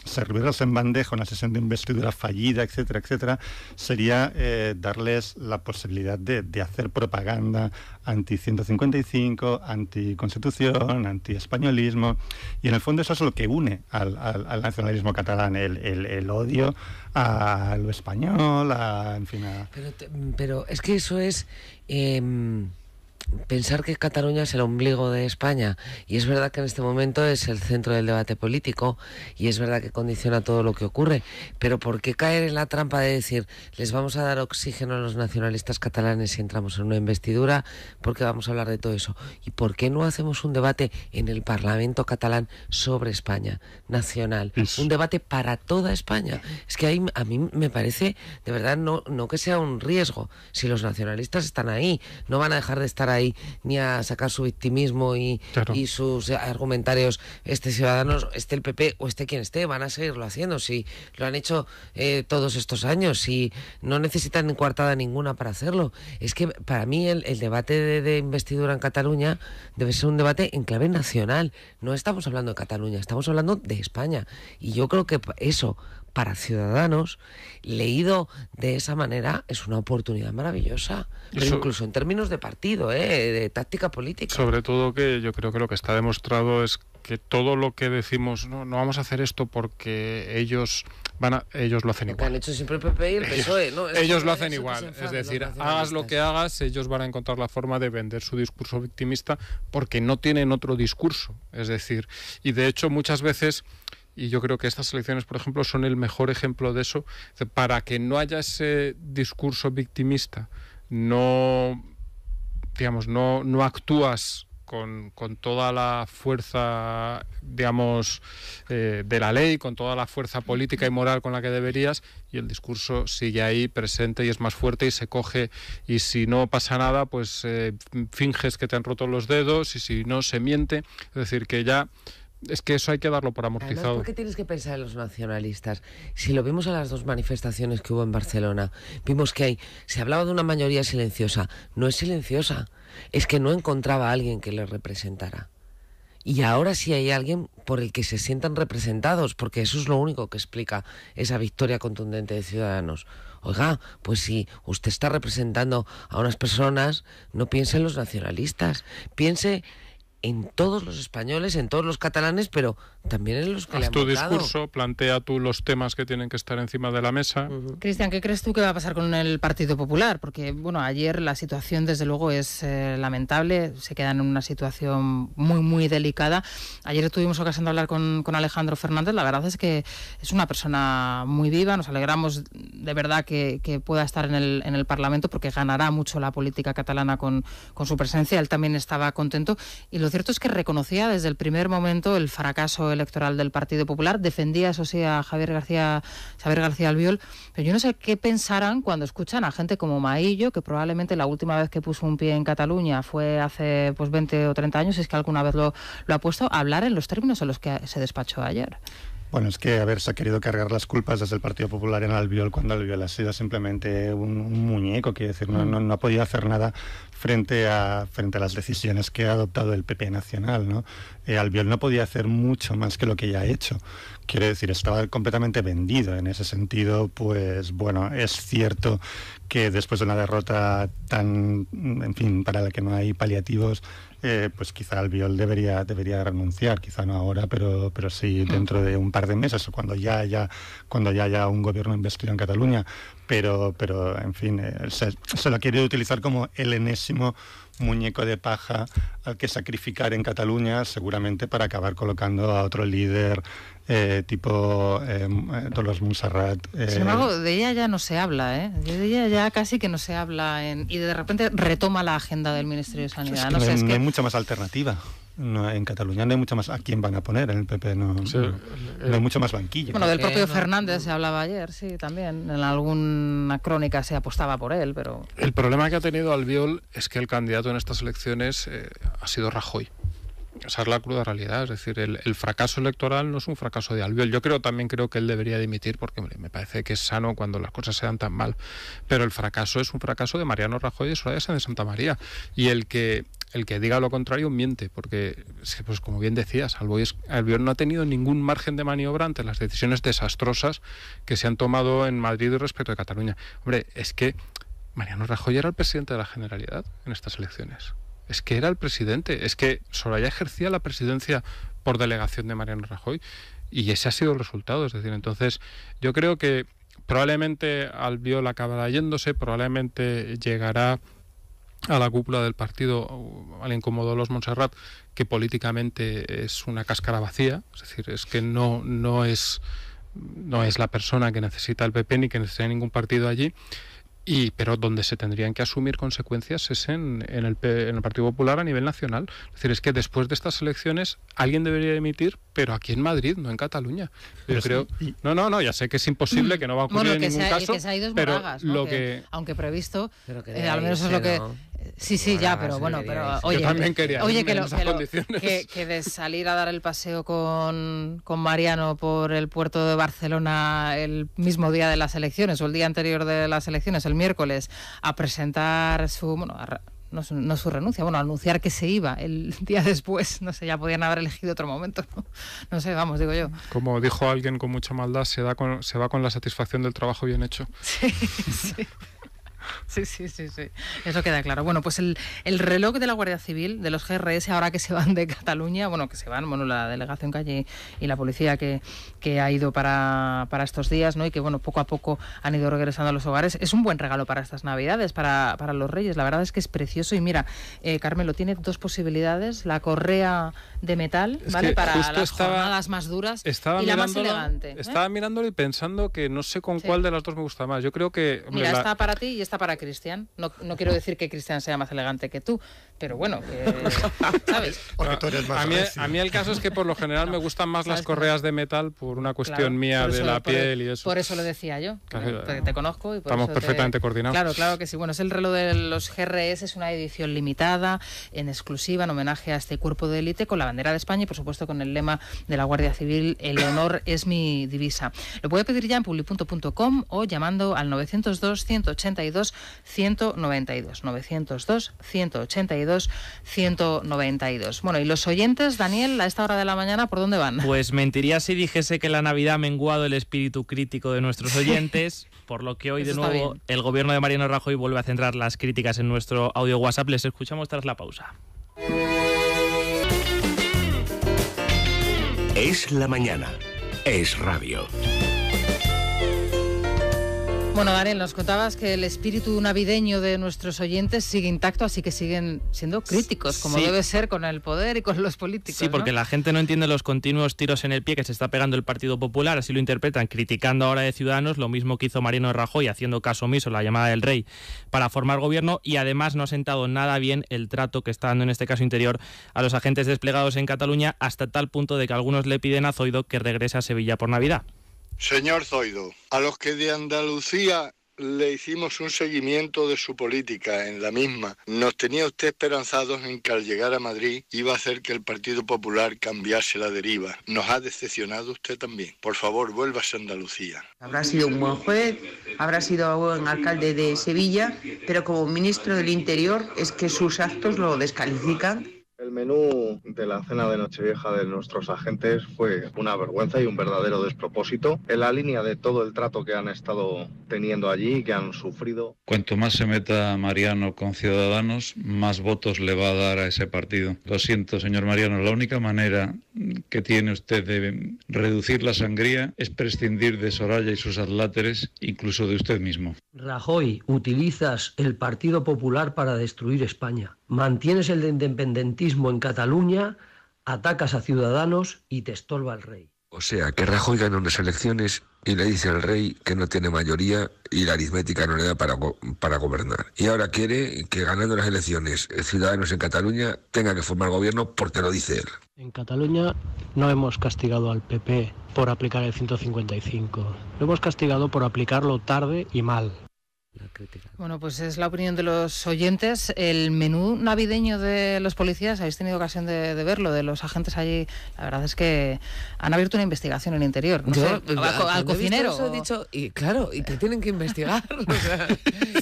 servirlos en bandeja una sesión de investidura fallida, etcétera, etcétera, sería darles la posibilidad de hacer propaganda anti-155, anti-constitución, anti-españolismo, y en el fondo eso es lo que une al nacionalismo catalán, el odio a lo español, en fin... Pero es que eso es... pensar que Cataluña es el ombligo de España, y es verdad que en este momento es el centro del debate político y es verdad que condiciona todo lo que ocurre, pero ¿por qué caer en la trampa de decir les vamos a dar oxígeno a los nacionalistas catalanes si entramos en una investidura? Porque vamos a hablar de todo eso. ¿Y por qué no hacemos un debate en el Parlamento catalán sobre España, nacional? Un debate para toda España. Es que ahí a mí me parece, de verdad, no que sea un riesgo. Si los nacionalistas están ahí, no van a dejar de estar ahí ni a sacar su victimismo y sus argumentarios, Ciudadanos, el PP o quien esté, van a seguirlo haciendo, si lo han hecho todos estos años, si no necesitan coartada ninguna para hacerlo. Es que para mí el debate de investidura en Cataluña debe ser un debate en clave nacional. No estamos hablando de Cataluña, estamos hablando de España, y yo creo que eso, para Ciudadanos, leído de esa manera, es una oportunidad maravillosa, pero incluso en términos de partido, de táctica política. Sobre todo que yo creo que lo que está demostrado es que todo lo que decimos, no vamos a hacer esto porque ellos lo hacen igual. Han hecho siempre el PP y el PSOE, ¿no? Ellos lo hacen igual, es decir, hagas lo que hagas, ellos van a encontrar la forma de vender su discurso victimista porque no tienen otro discurso, es decir, y de hecho muchas veces... Y yo creo que estas elecciones, por ejemplo, son el mejor ejemplo de eso. Para que no haya ese discurso victimista, no actúas con toda la fuerza, digamos, de la ley, con toda la fuerza política y moral con la que deberías, y el discurso sigue ahí presente y es más fuerte y se coge, y si no pasa nada, pues finges que te han roto los dedos, y si no, se miente. Es decir, que ya... Es que eso hay que darlo por amortizado. Además, ¿por qué tienes que pensar en los nacionalistas? Si lo vimos en las dos manifestaciones que hubo en Barcelona, vimos que se hablaba de una mayoría silenciosa. No es silenciosa, es que no encontraba a alguien que les representara. Y ahora sí hay alguien por el que se sientan representados, porque eso es lo único que explica esa victoria contundente de Ciudadanos. Oiga, pues si usted está representando a unas personas, no piense en los nacionalistas, piense en todos los españoles, en todos los catalanes, pero también en los que le han votado. Haz tu discurso, plantea tú los temas que tienen que estar encima de la mesa. Cristian, ¿qué crees tú que va a pasar con el Partido Popular? Porque, bueno, ayer la situación, desde luego, es lamentable. Se quedan en una situación muy, muy delicada. Ayer tuvimos ocasión de hablar con Alejandro Fernández. La verdad es que es una persona muy viva. Nos alegramos de verdad que pueda estar en el Parlamento, porque ganará mucho la política catalana con su presencia. Él también estaba contento. Y lo cierto es que reconocía desde el primer momento el fracaso electoral del Partido Popular, defendía, eso sí, a Xabier García Albiol, pero yo no sé qué pensarán cuando escuchan a gente como Maillo, que probablemente la última vez que puso un pie en Cataluña fue hace 20 o 30 años, es que alguna vez lo ha puesto, a hablar en los términos en los que se despachó ayer. Bueno, es que, a ver, se ha querido cargar las culpas desde el Partido Popular en Albiol, cuando Albiol ha sido simplemente un muñeco, quiero decir, no ha podido hacer nada frente a las decisiones que ha adoptado el PP nacional, ¿no? Albiol no podía hacer mucho más que lo que ya ha hecho. Quiero decir, estaba completamente vendido. En ese sentido, pues bueno, es cierto que después de una derrota tan, en fin, para la que no hay paliativos, pues quizá Albiol debería renunciar, quizá no ahora, pero sí dentro de un par de meses, o cuando ya haya un gobierno investido en Cataluña. Pero en fin, se lo ha querido utilizar como el enésimo muñeco de paja al que sacrificar en Cataluña, seguramente para acabar colocando a otro líder tipo Dolors Montserrat. Sin embargo, de ella ya no se habla, ¿eh? De ella ya casi que no se habla, y de repente retoma la agenda del Ministerio de Sanidad. No hay mucha más alternativa. No, en Cataluña no hay mucho más. ¿A quién van a poner? En el PP no hay mucho más banquillo. Bueno, del propio Fernández se hablaba ayer, sí, también. En alguna crónica se apostaba por él, pero... El problema que ha tenido Albiol es que el candidato en estas elecciones ha sido Rajoy. Esa es la cruda realidad. Es decir, el fracaso electoral no es un fracaso de Albiol. Yo también creo que él debería dimitir, porque me parece que es sano cuando las cosas se dan tan mal. Pero el fracaso es un fracaso de Mariano Rajoy y de Soraya Sáenz de Santamaría. Y el que diga lo contrario miente, porque, pues como bien decías, Albiol no ha tenido ningún margen de maniobra ante las decisiones desastrosas que se han tomado en Madrid respecto de Cataluña. Hombre, es que Mariano Rajoy era el presidente de la Generalidad en estas elecciones. Es que era el presidente. Es que Soraya ejercía la presidencia por delegación de Mariano Rajoy, y ese ha sido el resultado. Es decir, entonces yo creo que probablemente Albiol acabará yéndose, probablemente llegará a la cúpula del partido alguien como Dolors Montserrat, que políticamente es una cáscara vacía. Es decir, es que no es la persona que necesita el PP ni que necesita ningún partido allí. Pero donde se tendrían que asumir consecuencias es en el Partido Popular a nivel nacional. Es decir, es que después de estas elecciones alguien debería dimitir, pero aquí en Madrid, no en Cataluña. Yo creo... No, ya sé que es imposible, que no va a ocurrir en ningún caso, que se ha ido es pero Moragas, ¿no? aunque previsto, pero al menos es lo que... Sí, ya, pero bueno, oye, yo también quería que de salir a dar el paseo con Mariano por el puerto de Barcelona el mismo día de las elecciones o el día anterior de las elecciones, el miércoles, a presentar no su renuncia, anunciar que se iba el día después, no sé, ya podían haber elegido otro momento, no sé, vamos, digo yo. Como dijo alguien con mucha maldad, se va con la satisfacción del trabajo bien hecho. Sí. Sí, eso queda claro. Bueno, pues el reloj de la Guardia Civil, de los GRS, ahora que se van de Cataluña, la delegación Calle y la policía que ha ido para estos días, ¿no? Y que, poco a poco han ido regresando a los hogares. Es un buen regalo para estas Navidades, para los Reyes. La verdad es que es precioso. Y mira, Carmelo, tiene dos posibilidades. La correa de metal, ¿vale? Para las jornadas más duras y la más elegante. Estaba mirándolo y pensando que no sé con cuál de las dos me gusta más. Yo creo que... Mira, está para ti y está para Cristian. No quiero decir que Cristian sea más elegante que tú, pero bueno, ¿sabes? Porque tú eres más a mí el caso es que por lo general me gustan más las correas de metal por una cuestión mía de la piel y eso. Por eso lo decía yo, porque te conozco y por estamos eso perfectamente coordinados. Claro que sí. Bueno, es el reloj de los GRS, es una edición limitada, en exclusiva, en homenaje a este cuerpo de élite, con la bandera de España y por supuesto con el lema de la Guardia Civil: el honor es mi divisa. Lo puede pedir ya en publi.com o llamando al 902 182 192, 902 182 192. Bueno, y los oyentes, Daniel, a esta hora de la mañana, ¿por dónde van? Pues mentiría si dijese que la Navidad ha menguado el espíritu crítico de nuestros oyentes, por lo que hoy de nuevo el gobierno de Mariano Rajoy vuelve a centrar las críticas en nuestro audio WhatsApp. Les escuchamos tras la pausa. Es la mañana. Es radio. Bueno, Daniel, nos contabas que el espíritu navideño de nuestros oyentes sigue intacto, así que siguen siendo críticos, como debe ser con el poder y con los políticos. Sí, porque la gente no entiende los continuos tiros en el pie que se está pegando el Partido Popular, así lo interpretan, criticando ahora de Ciudadanos, lo mismo que hizo Mariano Rajoy, haciendo caso omiso a la llamada del rey para formar gobierno, y además no ha sentado nada bien el trato que está dando en este caso Interior a los agentes desplegados en Cataluña, hasta tal punto de que algunos le piden a Zoido que regrese a Sevilla por Navidad. Señor Zoido, a los que de Andalucía le hicimos un seguimiento de su política en la misma. Nos tenía usted esperanzados en que al llegar a Madrid iba a hacer que el Partido Popular cambiase la deriva. Nos ha decepcionado usted también. Por favor, vuélvase a Andalucía. Habrá sido un buen juez, habrá sido buen alcalde de Sevilla, pero como ministro del Interior es que sus actos lo descalifican. El menú de la cena de Nochevieja de nuestros agentes fue una vergüenza y un verdadero despropósito, en la línea de todo el trato que han estado teniendo allí, que han sufrido. Cuanto más se meta Mariano con Ciudadanos, más votos le va a dar a ese partido. Lo siento, señor Mariano, la única manera que tiene usted de reducir la sangría es prescindir de Soraya y sus adláteres, incluso de usted mismo. Rajoy, utilizas el Partido Popular para destruir España. Mantienes el independentismo en Cataluña, atacas a Ciudadanos y te estorba el rey. O sea, que Rajoy gana unas elecciones y le dice al rey que no tiene mayoría y la aritmética no le da para gobernar. Y ahora quiere que ganando las elecciones Ciudadanos en Cataluña tenga que formar gobierno porque lo dice él. En Cataluña no hemos castigado al PP por aplicar el 155. Lo hemos castigado por aplicarlo tarde y mal. Bueno, pues es la opinión de los oyentes. El menú navideño de los policías, habéis tenido ocasión de verlo, de los agentes allí. La verdad es que han abierto una investigación en el interior. No sé, al cocinero. Eso he dicho, y claro, ¿y qué tienen que investigar? O sea,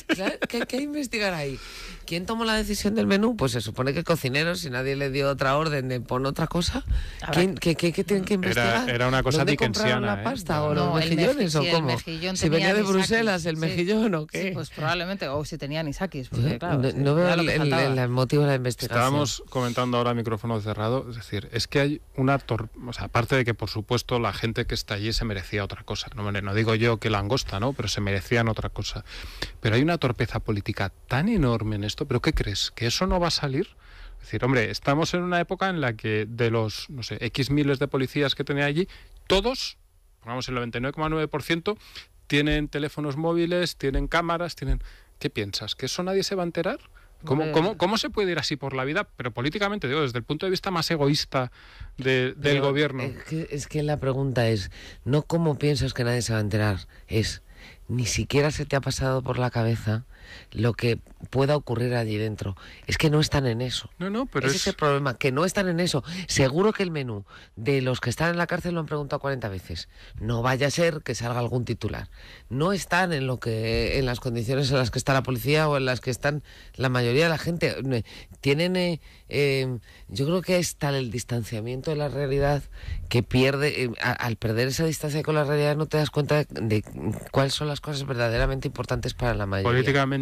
claro, ¿qué hay que investigar ahí? ¿Quién tomó la decisión del menú? Pues se supone que el cocinero, si nadie le dio otra orden de poner otra cosa. ¿Qué tienen que investigar? Era una cosa dickensiana. ¿Dónde compraron la pasta o los mejillones o cómo? Si venía de Bruselas el mejillón o qué. Sí, pues probablemente, o si tenía anisakis. Porque, claro, no veo el motivo de la investigación. Estábamos comentando ahora a micrófono cerrado, es decir, es que hay una o sea, aparte de que por supuesto la gente que está allí se merecía otra cosa, no digo yo que langosta, ¿no? Pero se merecían otra cosa. Pero hay una torpeza política tan enorme en esto. ¿Pero qué crees? ¿Que eso no va a salir? Es decir, hombre, estamos en una época en la que de los, no sé, X miles de policías que tenía allí, todos, pongamos el 99,9%, tienen teléfonos móviles, tienen cámaras, tienen... ¿Qué piensas? ¿Que eso nadie se va a enterar? ¿Cómo se puede ir así por la vida? Pero políticamente, digo, desde el punto de vista más egoísta del gobierno. Es que la pregunta es, no cómo piensas que nadie se va a enterar, es... Ni siquiera se te ha pasado por la cabeza lo que pueda ocurrir allí dentro. Es que no están en eso. Pero ese problema, que no están en eso. Seguro que el menú de los que están en la cárcel lo han preguntado 40 veces. No vaya a ser que salga algún titular. No están en las condiciones en las que está la policía o en las que están la mayoría de la gente. Tienen, yo creo que es tal el distanciamiento de la realidad que pierde, al perder esa distancia con la realidad no te das cuenta de cuáles son las cosas verdaderamente importantes para la mayoría. Políticamente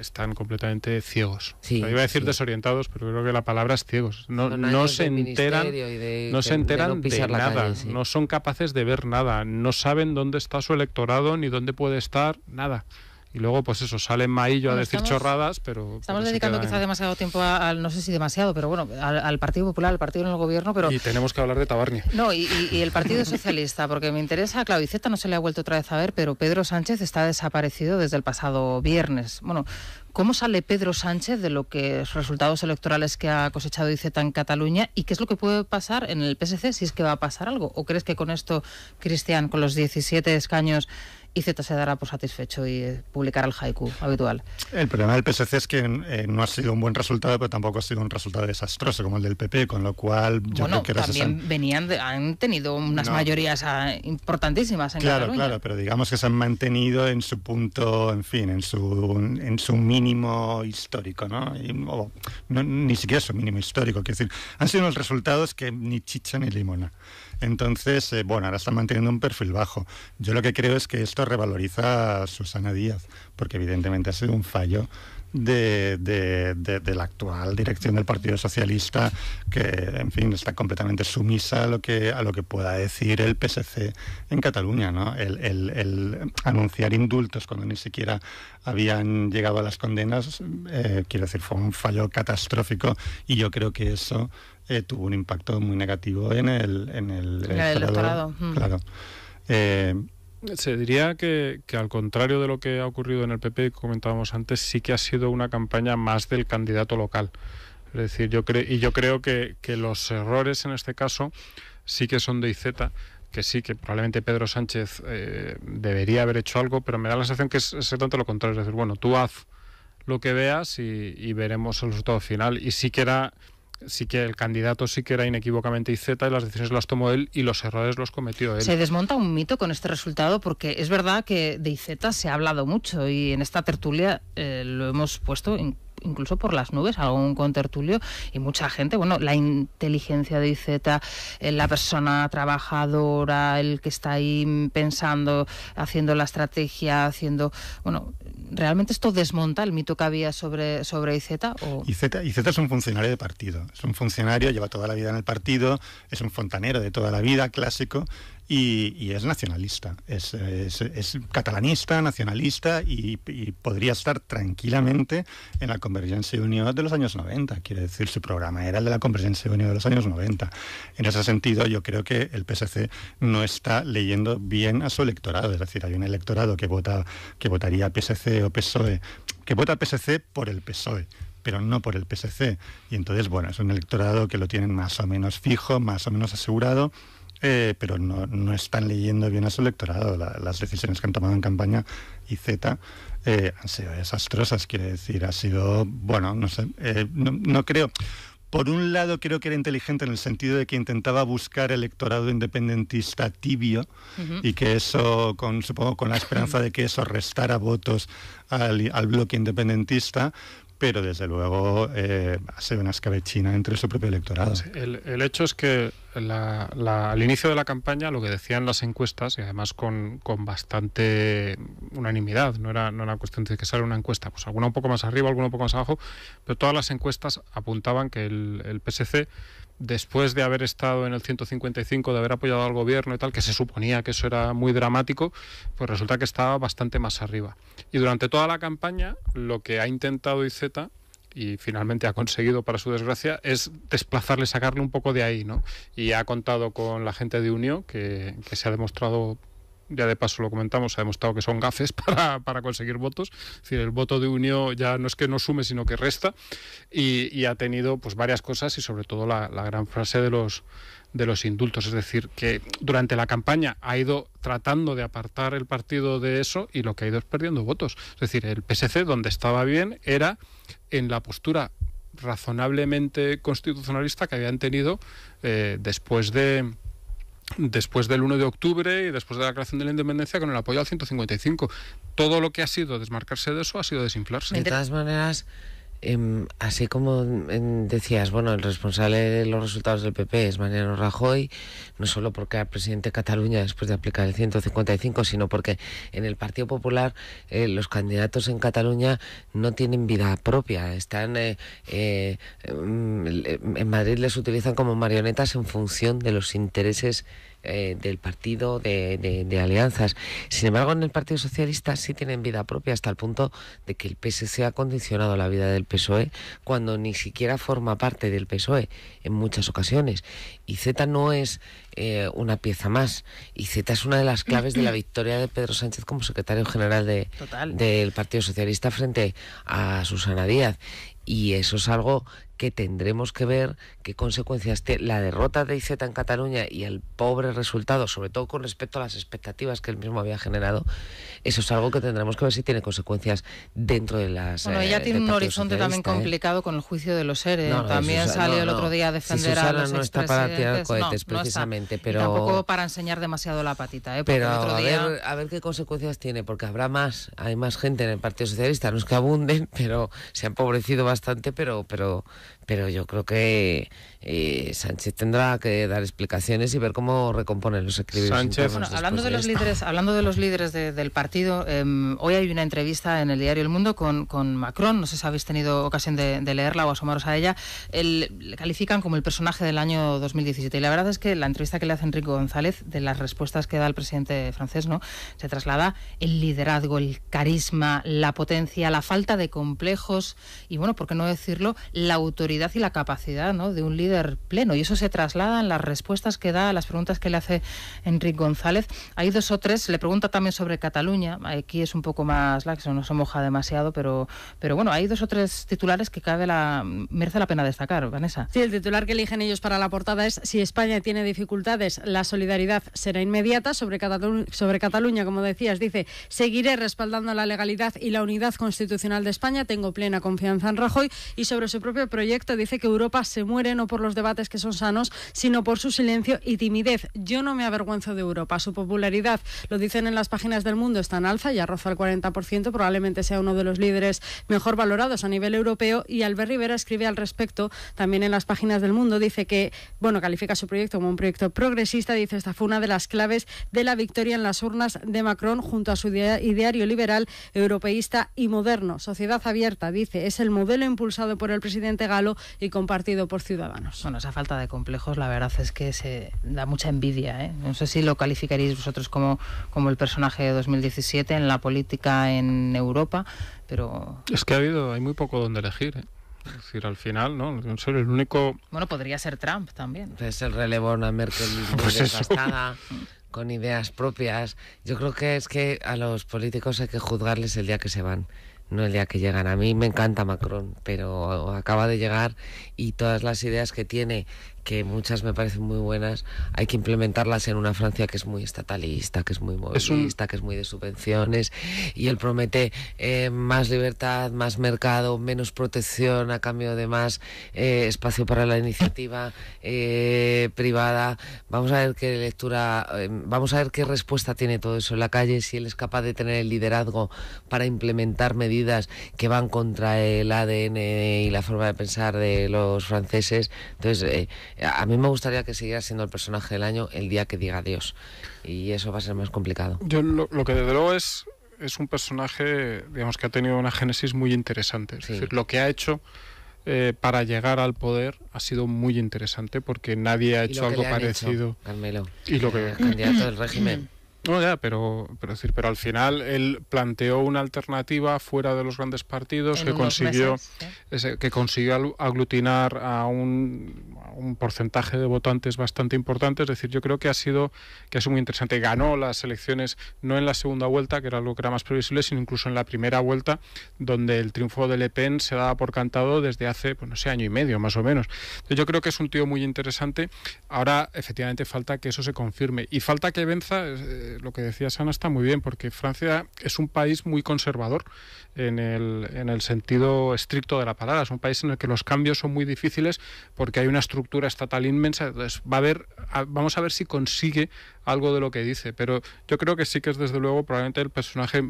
están completamente ciegos. Sí, iba a decir desorientados, pero creo que la palabra es ciegos. No se enteran de nada, calle, sí. No son capaces de ver nada, no saben dónde está su electorado ni dónde puede estar, nada. Y luego, pues eso, sale Maillo a decir chorradas, pero... Estamos dedicando quizá demasiado tiempo no sé si demasiado, pero bueno, al Partido Popular, al partido en el gobierno, pero... Y tenemos que hablar de Tabarnia. No, y el Partido Socialista, porque me interesa, claro, Iceta no se le ha vuelto otra vez a ver, pero Pedro Sánchez está desaparecido desde el pasado viernes. Bueno, ¿cómo sale Pedro Sánchez de lo que resultados electorales que ha cosechado Iceta en Cataluña y qué es lo que puede pasar en el PSC si es que va a pasar algo? ¿O crees que con esto, Cristian, con los 17 escaños, Iceta se dará por satisfecho y publicará el haiku habitual? El problema del PSC es que no ha sido un buen resultado, pero tampoco ha sido un resultado desastroso como el del PP, con lo cual yo creo que también han tenido unas mayorías importantísimas en Cataluña. Claro, pero digamos que se han mantenido en su punto, en fin, en su mínimo histórico, ¿no? Ni siquiera su mínimo histórico, quiero decir, han sido unos resultados que ni chicha ni limona. Entonces, ahora están manteniendo un perfil bajo. Yo lo que creo es que esto revaloriza a Susana Díaz, porque evidentemente ha sido un fallo de la actual dirección del Partido Socialista, que, en fin, está completamente sumisa a lo que pueda decir el PSC en Cataluña, ¿no? El anunciar indultos cuando ni siquiera habían llegado a las condenas, quiero decir, fue un fallo catastrófico, y yo creo que eso tuvo un impacto muy negativo en el electorado. Claro. Se diría que al contrario de lo que ha ocurrido en el PP, que comentábamos antes, sí que ha sido una campaña más del candidato local. Es decir, yo creo que los errores en este caso sí que son de Iceta, sí, que probablemente Pedro Sánchez debería haber hecho algo, pero me da la sensación que es exactamente lo contrario, es decir, bueno, tú haz lo que veas y veremos el resultado final. Y sí que el candidato sí que era inequívocamente Iceta, y las decisiones las tomó él y los errores los cometió él. Se desmonta un mito con este resultado, porque es verdad que de Iceta se ha hablado mucho y en esta tertulia lo hemos puesto incluso por las nubes, algún contertulio, y mucha gente, bueno, la inteligencia de Iceta, la persona trabajadora, el que está ahí pensando, haciendo la estrategia, bueno, ¿realmente esto desmonta el mito que había sobre Iceta? Iceta es un funcionario de partido, es un funcionario, lleva toda la vida en el partido, es un fontanero de toda la vida, clásico, y es nacionalista, es catalanista, nacionalista, y podría estar tranquilamente en la Convergencia y Unió de los años 90, quiere decir, su programa era el de la Convergencia y Unió de los años 90. En ese sentido, yo creo que el PSC no está leyendo bien a su electorado, es decir, hay un electorado que votaría PSC o PSOE, que vota PSC por el PSOE, pero no por el PSC, y entonces, bueno, es un electorado que lo tienen más o menos fijo, más o menos asegurado, pero no están leyendo bien a su electorado. Las decisiones que han tomado en campaña Iceta han sido desastrosas, quiere decir, ha sido, bueno, no sé, no creo. Por un lado, creo que era inteligente en el sentido de que intentaba buscar electorado independentista tibio, y que eso, supongo con la esperanza de que eso restara votos al bloque independentista, pero desde luego ha sido una escabechina entre su propio electorado. Sí, el hecho es que al inicio de la campaña, lo que decían las encuestas, y además con bastante unanimidad, no era cuestión de que sale una encuesta, pues alguna un poco más arriba, alguna un poco más abajo, pero todas las encuestas apuntaban que el PSC, después de haber estado en el 155, de haber apoyado al gobierno y tal, que se suponía que eso era muy dramático, pues resulta que estaba bastante más arriba. Y durante toda la campaña, lo que ha intentado Iceta, y finalmente ha conseguido, para su desgracia, es desplazarle, sacarle un poco de ahí, ¿no? Y ha contado con la gente de Unió, que se ha demostrado, ya de paso lo comentamos, se ha demostrado que son gafes para conseguir votos. Es decir, el voto de Unió ya no es que no sume, sino que resta, y ha tenido pues varias cosas, y sobre todo la gran frase de los indultos, es decir, que durante la campaña ha ido tratando de apartar el partido de eso, y lo que ha ido es perdiendo votos. Es decir, el PSC, donde estaba bien, era en la postura razonablemente constitucionalista que habían tenido después del 1 de octubre y después de la creación de la independencia, con el apoyo al 155. Todo lo que ha sido desmarcarse de eso ha sido desinflarse. De todas maneras, así como decías, bueno, el responsable de los resultados del PP es Mariano Rajoy, no solo porque era presidente de Cataluña después de aplicar el 155, sino porque en el Partido Popular los candidatos en Cataluña no tienen vida propia, están en Madrid les utilizan como marionetas en función de los intereses del partido, de alianzas. Sin embargo, en el Partido Socialista sí tienen vida propia, hasta el punto de que el PSC ha condicionado la vida del PSOE cuando ni siquiera forma parte del PSOE en muchas ocasiones. Iceta no es una pieza más. Iceta es una de las claves de la victoria de Pedro Sánchez como secretario general del Partido Socialista frente a Susana Díaz. Y eso es algo que tendremos que ver qué consecuencias tiene la derrota de Iceta en Cataluña y el pobre resultado, sobre todo con respecto a las expectativas que él mismo había generado. Eso es algo que tendremos que ver si tiene consecuencias dentro de las... Bueno, ella tiene un horizonte también complicado con el juicio de los ERE. También salió el otro día a defender a los expresidentes. No está para tirar cohetes, precisamente, pero... Y tampoco para enseñar demasiado la patita, pero a ver qué consecuencias tiene, porque hay más gente en el Partido Socialista, no es que abunden, pero se ha empobrecido bastante, pero yo creo que Sánchez tendrá que dar explicaciones y ver cómo recomponen los equilibrios. Bueno, hablando de los líderes del partido, hoy hay una entrevista en el diario El Mundo con Macron, no sé si habéis tenido ocasión de leerla o asomaros a ella. Le califican como el personaje del año 2017, y la verdad es que la entrevista que le hace Enrique González, de las respuestas que da el presidente francés, ¿no?, se traslada el liderazgo, el carisma, la potencia, la falta de complejos, y bueno, por qué no decirlo, la autoridad y la capacidad, ¿no?, de un líder pleno. Y eso se traslada en las respuestas que da a las preguntas que le hace Enric González. Hay 2 o 3, le pregunta también sobre Cataluña. Aquí es un poco más laxo, no se moja demasiado, pero bueno, hay 2 o 3 titulares que merece la pena destacar, Vanessa. Sí, el titular que eligen ellos para la portada es: si España tiene dificultades, la solidaridad será inmediata. Sobre Cataluña, como decías, dice: seguiré respaldando la legalidad y la unidad constitucional de España, tengo plena confianza en Rajoy. Y sobre su propio proyecto dice que Europa se muere no por los debates que son sanos, sino por su silencio y timidez. Yo no me avergüenzo de Europa. Su popularidad, lo dicen en las páginas del Mundo, está en alza, ya roza el 40%, probablemente sea uno de los líderes mejor valorados a nivel europeo. Y Albert Rivera escribe al respecto también en las páginas del Mundo, dice que, califica su proyecto como un proyecto progresista, dice: esta fue una de las claves de la victoria en las urnas de Macron junto a su ideario liberal, europeísta y moderno. Sociedad abierta, dice, es el modelo impulsado por el presidente galo y compartido por Ciudadanos. Bueno, esa falta de complejos, la verdad es que se da mucha envidia, ¿eh? No sé si lo calificaréis vosotros como el personaje de 2017 en la política en Europa, pero... Es que hay muy poco donde elegir, ¿eh? Es decir, al final, ¿no? No sé, el único... Bueno, podría ser Trump también. Es el relevo a una Merkel muy desgastada, con ideas propias. Yo creo que es que a los políticos hay que juzgarles el día que se van, no el día que llegan. A mí me encanta Macron, pero acaba de llegar y todas las ideas que tiene, que muchas me parecen muy buenas, hay que implementarlas en una Francia que es muy estatalista, que es muy movilista, que es muy de subvenciones, y él promete más libertad, más mercado, menos protección a cambio de más espacio para la iniciativa privada. Vamos a ver qué lectura, vamos a ver qué respuesta tiene todo eso en la calle, si él es capaz de tener el liderazgo para implementar medidas que van contra el ADN y la forma de pensar de los franceses. Entonces, a mí me gustaría que siguiera siendo el personaje del año el día que diga adiós, y eso va a ser más complicado. Yo lo que desde luego es un personaje, digamos, que ha tenido una génesis muy interesante. Es decir, lo que ha hecho para llegar al poder ha sido muy interesante, porque nadie ha hecho algo parecido. Carmelo, y lo que candidato del régimen. No, ya, pero al final él planteó una alternativa fuera de los grandes partidos que consiguió aglutinar a un porcentaje de votantes bastante importante. Es decir, yo creo que ha sido muy interesante. Ganó las elecciones no en la segunda vuelta, que era algo que era más previsible, sino incluso en la primera vuelta, donde el triunfo de Le Pen se daba por cantado desde hace, pues no sé, año y medio más o menos. Entonces, yo creo que es un tío muy interesante. Ahora, efectivamente, falta que eso se confirme y falta que venza. Lo que decía Sana está muy bien, porque Francia es un país muy conservador en el sentido estricto de la palabra. Es un país en el que los cambios son muy difíciles porque hay una estructura estatal inmensa. Entonces vamos a ver si consigue algo de lo que dice, pero yo creo que sí que es, desde luego, probablemente el personaje,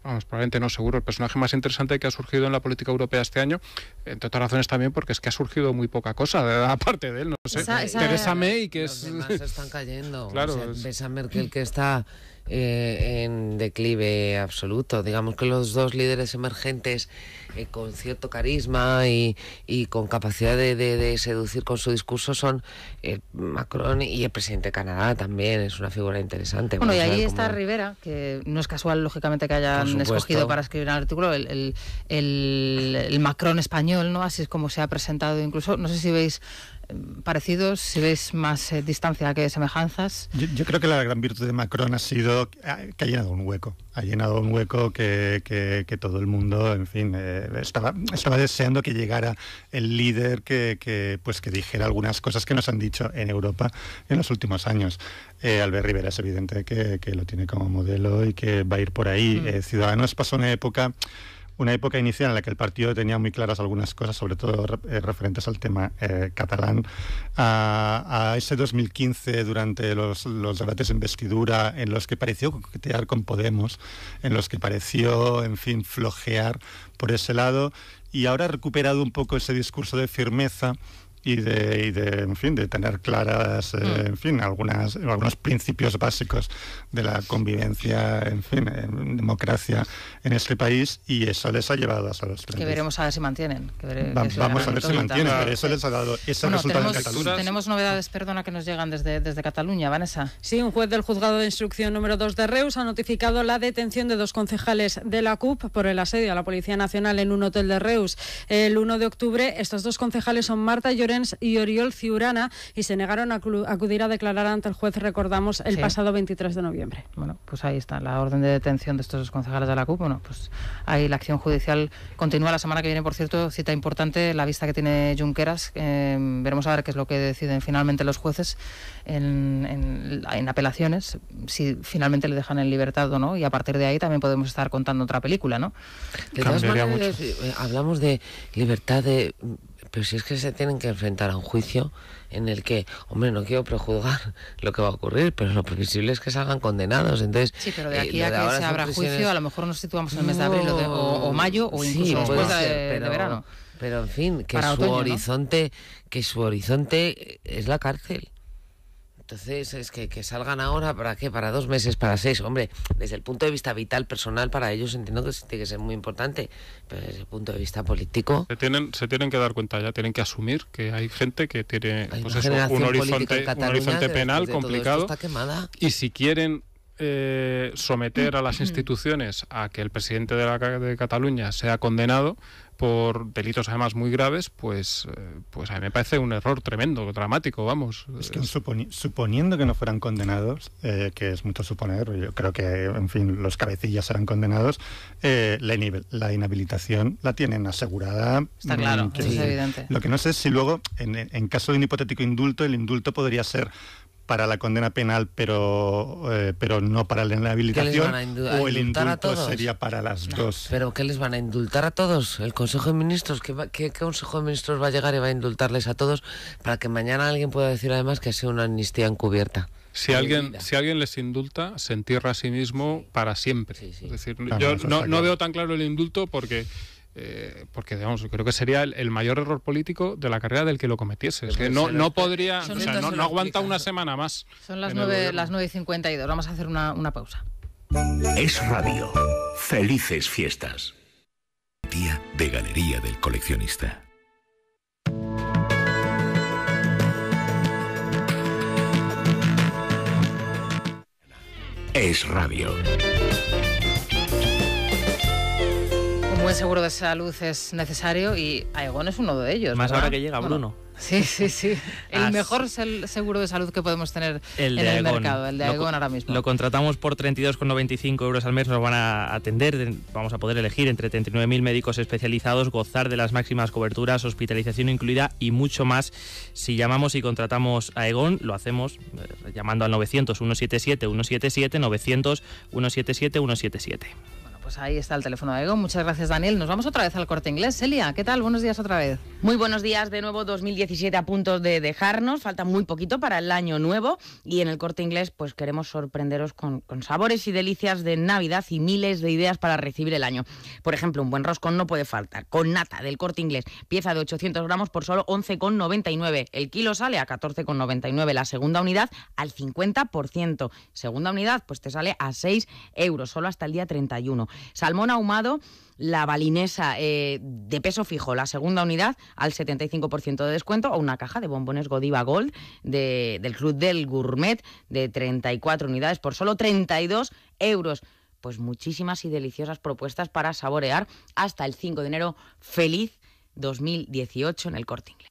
probablemente no, seguro, el personaje más interesante que ha surgido en la política europea este año, entre otras razones también porque es que ha surgido muy poca cosa aparte de él, no sé. Theresa May, que los demás se están cayendo. Claro, o sea, ves a Merkel, que está en declive absoluto. Digamos que los dos líderes emergentes con cierto carisma y con capacidad de seducir con su discurso son Macron y el presidente de Canadá también. Es una figura interesante. Bueno, y ahí está Rivera, que no es casual, lógicamente, que hayan escogido para escribir un artículo el Macron español, ¿no? Así es como se ha presentado. Incluso, no sé si veis parecidos, si veis más distancia que semejanzas. Yo creo que la gran virtud de Macron ha sido que ha llenado un hueco. Ha llenado un hueco que todo el mundo, en fin, estaba deseando que llegara el líder que dijera algunas cosas que nos han dicho en Europa en los últimos años. Albert Rivera es evidente que lo tiene como modelo y que va a ir por ahí. Ciudadanos pasó una época inicial en la que el partido tenía muy claras algunas cosas, sobre todo referentes al tema catalán, a ese 2015, durante los debates de investidura, en los que pareció coquetear con Podemos, en los que pareció, en fin, flojear por ese lado, y ahora ha recuperado un poco ese discurso de firmeza y de en fin, de tener claras, en fin, algunos principios básicos de la convivencia, en fin, en democracia en este país, y eso les ha llevado a los que veremos a ver si mantienen. Vamos a ver si mantienen, pero eso les ha dado ese resultado en Cataluña. Tenemos novedades, perdona, que nos llegan desde Cataluña, Vanessa. Sí, un juez del Juzgado de Instrucción número 2 de Reus ha notificado la detención de 2 concejales de la CUP por el asedio a la Policía Nacional en un hotel de Reus. El 1 de octubre, estos 2 concejales son Marta Llorens y Oriol Ciurana, y se negaron a acudir a declarar ante el juez, recordamos, el pasado 23 de noviembre. Bueno, pues ahí está la orden de detención de estos 2 concejales de la CUP. Bueno, pues ahí la acción judicial continúa la semana que viene, por cierto, cita importante, la vista que tiene Junqueras. Veremos a ver qué es lo que deciden finalmente los jueces en apelaciones, si finalmente le dejan en libertad o no, y a partir de ahí también podemos estar contando otra película, ¿no? De todas maneras, hablamos de libertad pero si es que se tienen que enfrentar a un juicio en el que, hombre, no quiero prejuzgar lo que va a ocurrir, pero lo previsible es que salgan condenados. Entonces, sí, pero de aquí a que se abra juicio, a lo mejor nos situamos en el mes de abril o mayo, o incluso después de verano. Pero en fin, que su horizonte es la cárcel. Entonces, es que salgan ahora, ¿para qué? ¿Para 2 meses? ¿Para 6? Hombre, desde el punto de vista vital, personal, para ellos entiendo que tiene que ser muy importante, pero desde el punto de vista político... Se tienen que dar cuenta ya, tienen que asumir que hay gente que tiene un horizonte penal complicado, y si quieren someter a las instituciones a que el presidente de Cataluña sea condenado por delitos además muy graves, pues a mí me parece un error tremendo, dramático, vamos. Es que suponiendo que no fueran condenados, que es mucho suponer, yo creo que, en fin, los cabecillas serán condenados, la inhabilitación la tienen asegurada. Está claro, eso es evidente. Lo que no sé es si luego, en caso de un hipotético indulto, el indulto podría ser para la condena penal, pero no para la inhabilitación, o el indulto sería para las dos. ¿Pero qué les van a indultar a todos? ¿El Consejo de Ministros? ¿Qué Consejo de Ministros va a llegar y va a indultarles a todos para que mañana alguien pueda decir además que ha sido una amnistía encubierta? Si alguien les indulta, se entierra a sí mismo para siempre. Sí. Es decir, yo no veo tan claro el indulto porque digamos, creo que sería el mayor error político de la carrera del que lo cometiese. Es que no podría, no aguanta una semana más. Son las 9:52. Vamos a hacer una pausa. Es Radio. Felices fiestas. Día de Galería del Coleccionista. Es Radio. Un buen seguro de salud es necesario y Aegon es uno de ellos. Más ¿verdad? ahora que llega Bruno. Sí. El mejor seguro de salud que podemos tener en el mercado, el de Aegon ahora mismo. Lo contratamos por 32,95 euros al mes. Nos van a atender, vamos a poder elegir entre 39.000 médicos especializados, gozar de las máximas coberturas, hospitalización incluida y mucho más. Si llamamos y contratamos a Aegon, lo hacemos llamando al 900 177 177, 900 177 177. Pues ahí está el teléfono de Aegon. Muchas gracias, Daniel. Nos vamos otra vez al Corte Inglés. Celia, ¿qué tal? Buenos días otra vez. Muy buenos días de nuevo. 2017 a punto de dejarnos. Falta muy poquito para el año nuevo. Y en el Corte Inglés pues queremos sorprenderos con sabores y delicias de Navidad y miles de ideas para recibir el año. Por ejemplo, un buen roscón no puede faltar. Con nata del Corte Inglés. Pieza de 800 gramos por solo 11,99. El kilo sale a 14,99. La segunda unidad al 50%. Segunda unidad pues te sale a 6 euros. Solo hasta el día 31. Salmón ahumado, la balinesa de peso fijo, la segunda unidad al 75% de descuento, o una caja de bombones Godiva Gold del Club del Gourmet de 34 unidades por solo 32 euros. Pues muchísimas y deliciosas propuestas para saborear hasta el 5 de enero. Feliz 2018 en el Corte Inglés.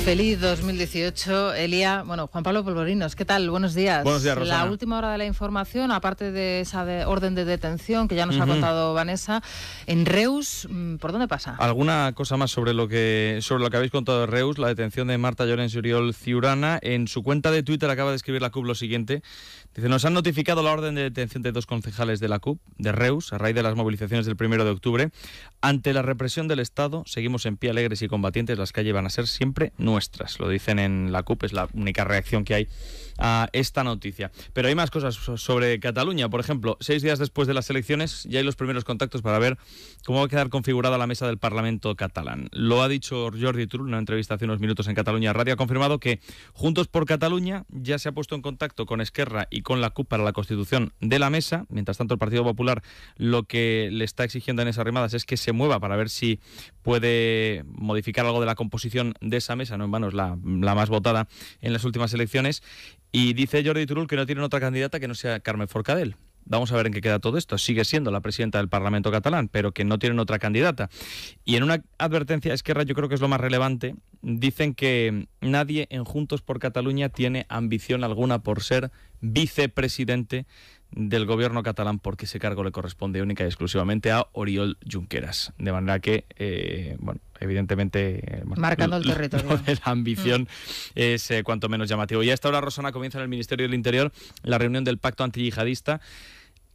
Feliz 2018, Elia. Bueno, Juan Pablo Polvorinos, ¿qué tal? Buenos días. Buenos días, Rosana. La última hora de la información, aparte de esa orden de detención que ya nos ha contado Vanessa, en Reus, ¿por dónde pasa? ¿Alguna cosa más sobre lo que habéis contado de Reus? La detención de Marta Llorens y Oriol Ciurana. En su cuenta de Twitter acaba de escribir la CUP lo siguiente. Dice, nos han notificado la orden de detención de 2 concejales de la CUP, de Reus, a raíz de las movilizaciones del 1 de octubre. Ante la represión del Estado, seguimos en pie alegres y combatientes. Las calles van a ser siempre nuestras. nuestras. Lo dicen en la CUP, es la única reacción que hay a esta noticia. Pero hay más cosas sobre Cataluña. Por ejemplo, 6 días después de las elecciones ya hay los primeros contactos para ver cómo va a quedar configurada la mesa del Parlamento catalán. Lo ha dicho Jordi Turull en una entrevista hace unos minutos en Cataluña Radio. Ha confirmado que Juntos por Cataluña ya se ha puesto en contacto con Esquerra y con la CUP para la constitución de la mesa. Mientras tanto, el Partido Popular lo que le está exigiendo en esas rimadas es que se mueva para ver si puede modificar algo de la composición de esa mesa. No en vano es la más votada en las últimas elecciones. Y dice Jordi Turull que no tienen otra candidata que no sea Carme Forcadell. Vamos a ver en qué queda todo esto. Sigue siendo la presidenta del Parlamento catalán, pero que no tienen otra candidata. Y en una advertencia a Esquerra, yo creo que es lo más relevante, dicen que nadie en Juntos por Cataluña tiene ambición alguna por ser vicepresidente del gobierno catalán, porque ese cargo le corresponde única y exclusivamente a Oriol Junqueras. De manera que, evidentemente... marcando el territorio. Lo de la ambición es cuanto menos llamativo. Y a esta hora, Rosana, comienza en el Ministerio del Interior la reunión del Pacto Antiyihadista.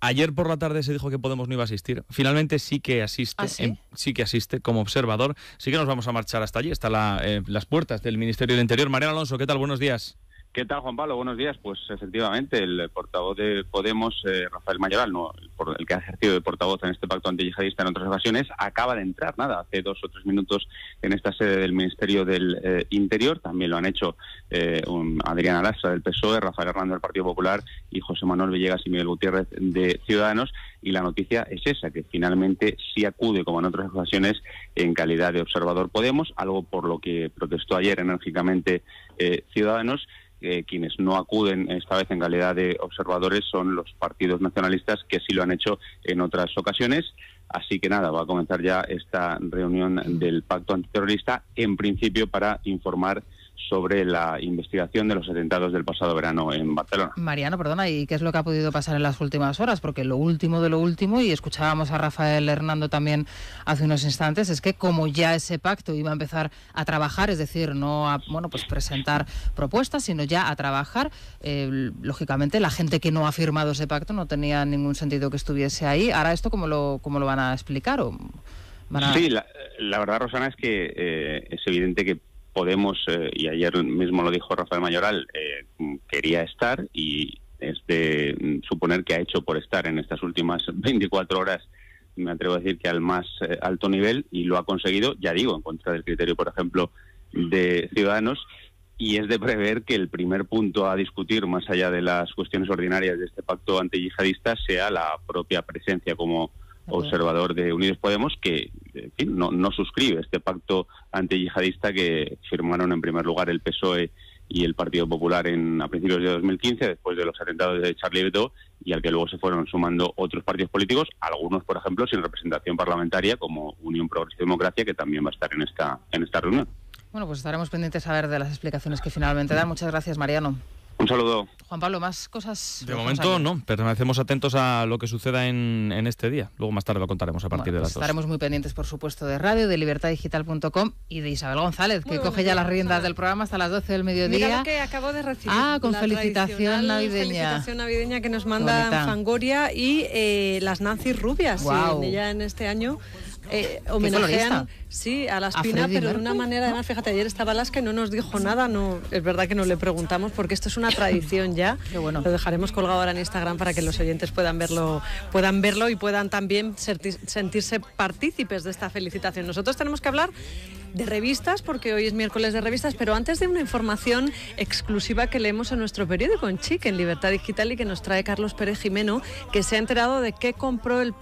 Ayer por la tarde se dijo que Podemos no iba a asistir. Finalmente sí que asiste. Sí que asiste como observador. Sí que nos vamos a marchar hasta allí, hasta las puertas del Ministerio del Interior. Mariano Alonso, ¿qué tal? Buenos días. ¿Qué tal, Juan Pablo? Buenos días. Pues efectivamente, el portavoz de Podemos, Rafael Mayoral, el que ha ejercido de portavoz en este pacto antiyihadista en otras ocasiones, acaba de entrar, hace 2 o 3 minutos en esta sede del Ministerio del Interior. También lo han hecho Adrián Alastra del PSOE, Rafael Hernández del Partido Popular y José Manuel Villegas y Miguel Gutiérrez de Ciudadanos. Y la noticia es esa, que finalmente sí acude, como en otras ocasiones, en calidad de observador Podemos, algo por lo que protestó ayer enérgicamente Ciudadanos. Quienes no acuden esta vez en calidad de observadores son los partidos nacionalistas, que sí lo han hecho en otras ocasiones. Así que nada, va a comenzar ya esta reunión del pacto antiterrorista, en principio para informar sobre la investigación de los atentados del pasado verano en Barcelona. Mariano, perdona, ¿y qué es lo que ha podido pasar en las últimas horas? Porque lo último de lo último, y escuchábamos a Rafael Hernando también hace unos instantes, es que como ya ese pacto iba a empezar a trabajar, es decir, no a presentar propuestas, sino ya a trabajar, lógicamente la gente que no ha firmado ese pacto no tenía ningún sentido que estuviese ahí. Ahora, ¿esto cómo lo van a explicar? Sí, la verdad, Rosana, es que es evidente que Podemos, y ayer mismo lo dijo Rafael Mayoral, quería estar, y es de suponer que ha hecho por estar en estas últimas 24 horas, me atrevo a decir que al más alto nivel, y lo ha conseguido, ya digo, en contra del criterio, por ejemplo, de Ciudadanos. Y es de prever que el primer punto a discutir, más allá de las cuestiones ordinarias de este pacto antiyihadista, sea la propia presencia como observador de Unidos Podemos, que en fin, no suscribe este pacto antiyihadista que firmaron en primer lugar el PSOE y el Partido Popular a principios de 2015, después de los atentados de Charlie Hebdo, y al que luego se fueron sumando otros partidos políticos, algunos, por ejemplo, sin representación parlamentaria, como Unión Progresista y Democracia, que también va a estar en esta reunión. Bueno, pues estaremos pendientes a ver de las explicaciones que finalmente dan. Muchas gracias, Mariano. Un saludo. Juan Pablo, ¿más cosas? De momento no, permanecemos atentos a lo que suceda en este día. Luego más tarde lo contaremos a partir de las 2. Estaremos muy pendientes, por supuesto, de radio, de libertadigital.com y de Isabel González, que coge ya las riendas del programa hasta las 12 del mediodía. Mira lo que acabo de recibir. Con felicitación navideña. Felicitación navideña que nos manda Fangoria y las Nancy Rubias. Wow. Sí, ella en este año homenajean a la Espina, pero de una manera, además, fíjate, ayer estaba Alaska y no nos dijo nada. No, es verdad que no le preguntamos, porque esto es una tradición ya. Qué bueno. Lo dejaremos colgado ahora en Instagram para que los oyentes puedan verlo y puedan también sentirse partícipes de esta felicitación. Nosotros tenemos que hablar de revistas, porque hoy es miércoles de revistas, pero antes de una información exclusiva que leemos en nuestro periódico, en Chic, en Libertad Digital, y que nos trae Carlos Pérez Jimeno, que se ha enterado de qué compró el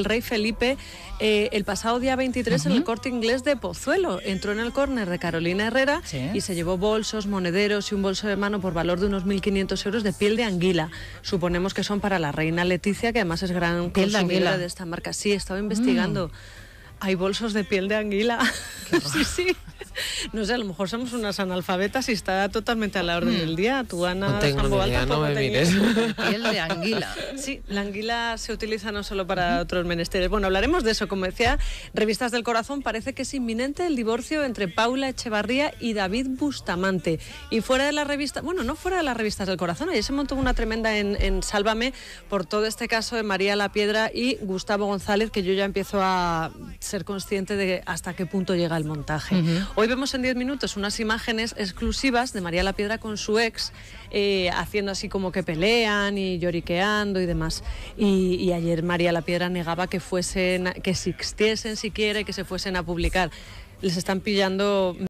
rey Felipe el pasado día 23 en el Corte Inglés de Pozuelo. Entró en el córner de Carolina Herrera y se llevó bolsos, monederos y un bolso de mano por valor de unos 1.500 euros de piel de anguila. Suponemos que son para la reina Leticia, que además es gran consumidora de esta marca. Sí, estaba investigando. Hay bolsos de piel de anguila. Sí. No sé, a lo mejor somos unas analfabetas y está totalmente a la orden del día. Tú, Ana, no tengo ni idea, no me mires. Piel de anguila. Sí, la anguila se utiliza no solo para otros menesteres. Bueno, hablaremos de eso. Como decía, Revistas del Corazón, parece que es inminente el divorcio entre Paula Echevarría y David Bustamante. Y fuera de la revista, no fuera de las Revistas del Corazón, ayer se montó una tremenda en Sálvame por todo este caso de María La Piedra y Gustavo González, que yo ya empiezo a ser consciente de hasta qué punto llega al montaje. Hoy vemos en 10 minutos unas imágenes exclusivas de María La Piedra con su ex, haciendo así como que pelean y lloriqueando y demás. Y ayer María La Piedra negaba que existiesen siquiera y que se fuesen a publicar. Les están pillando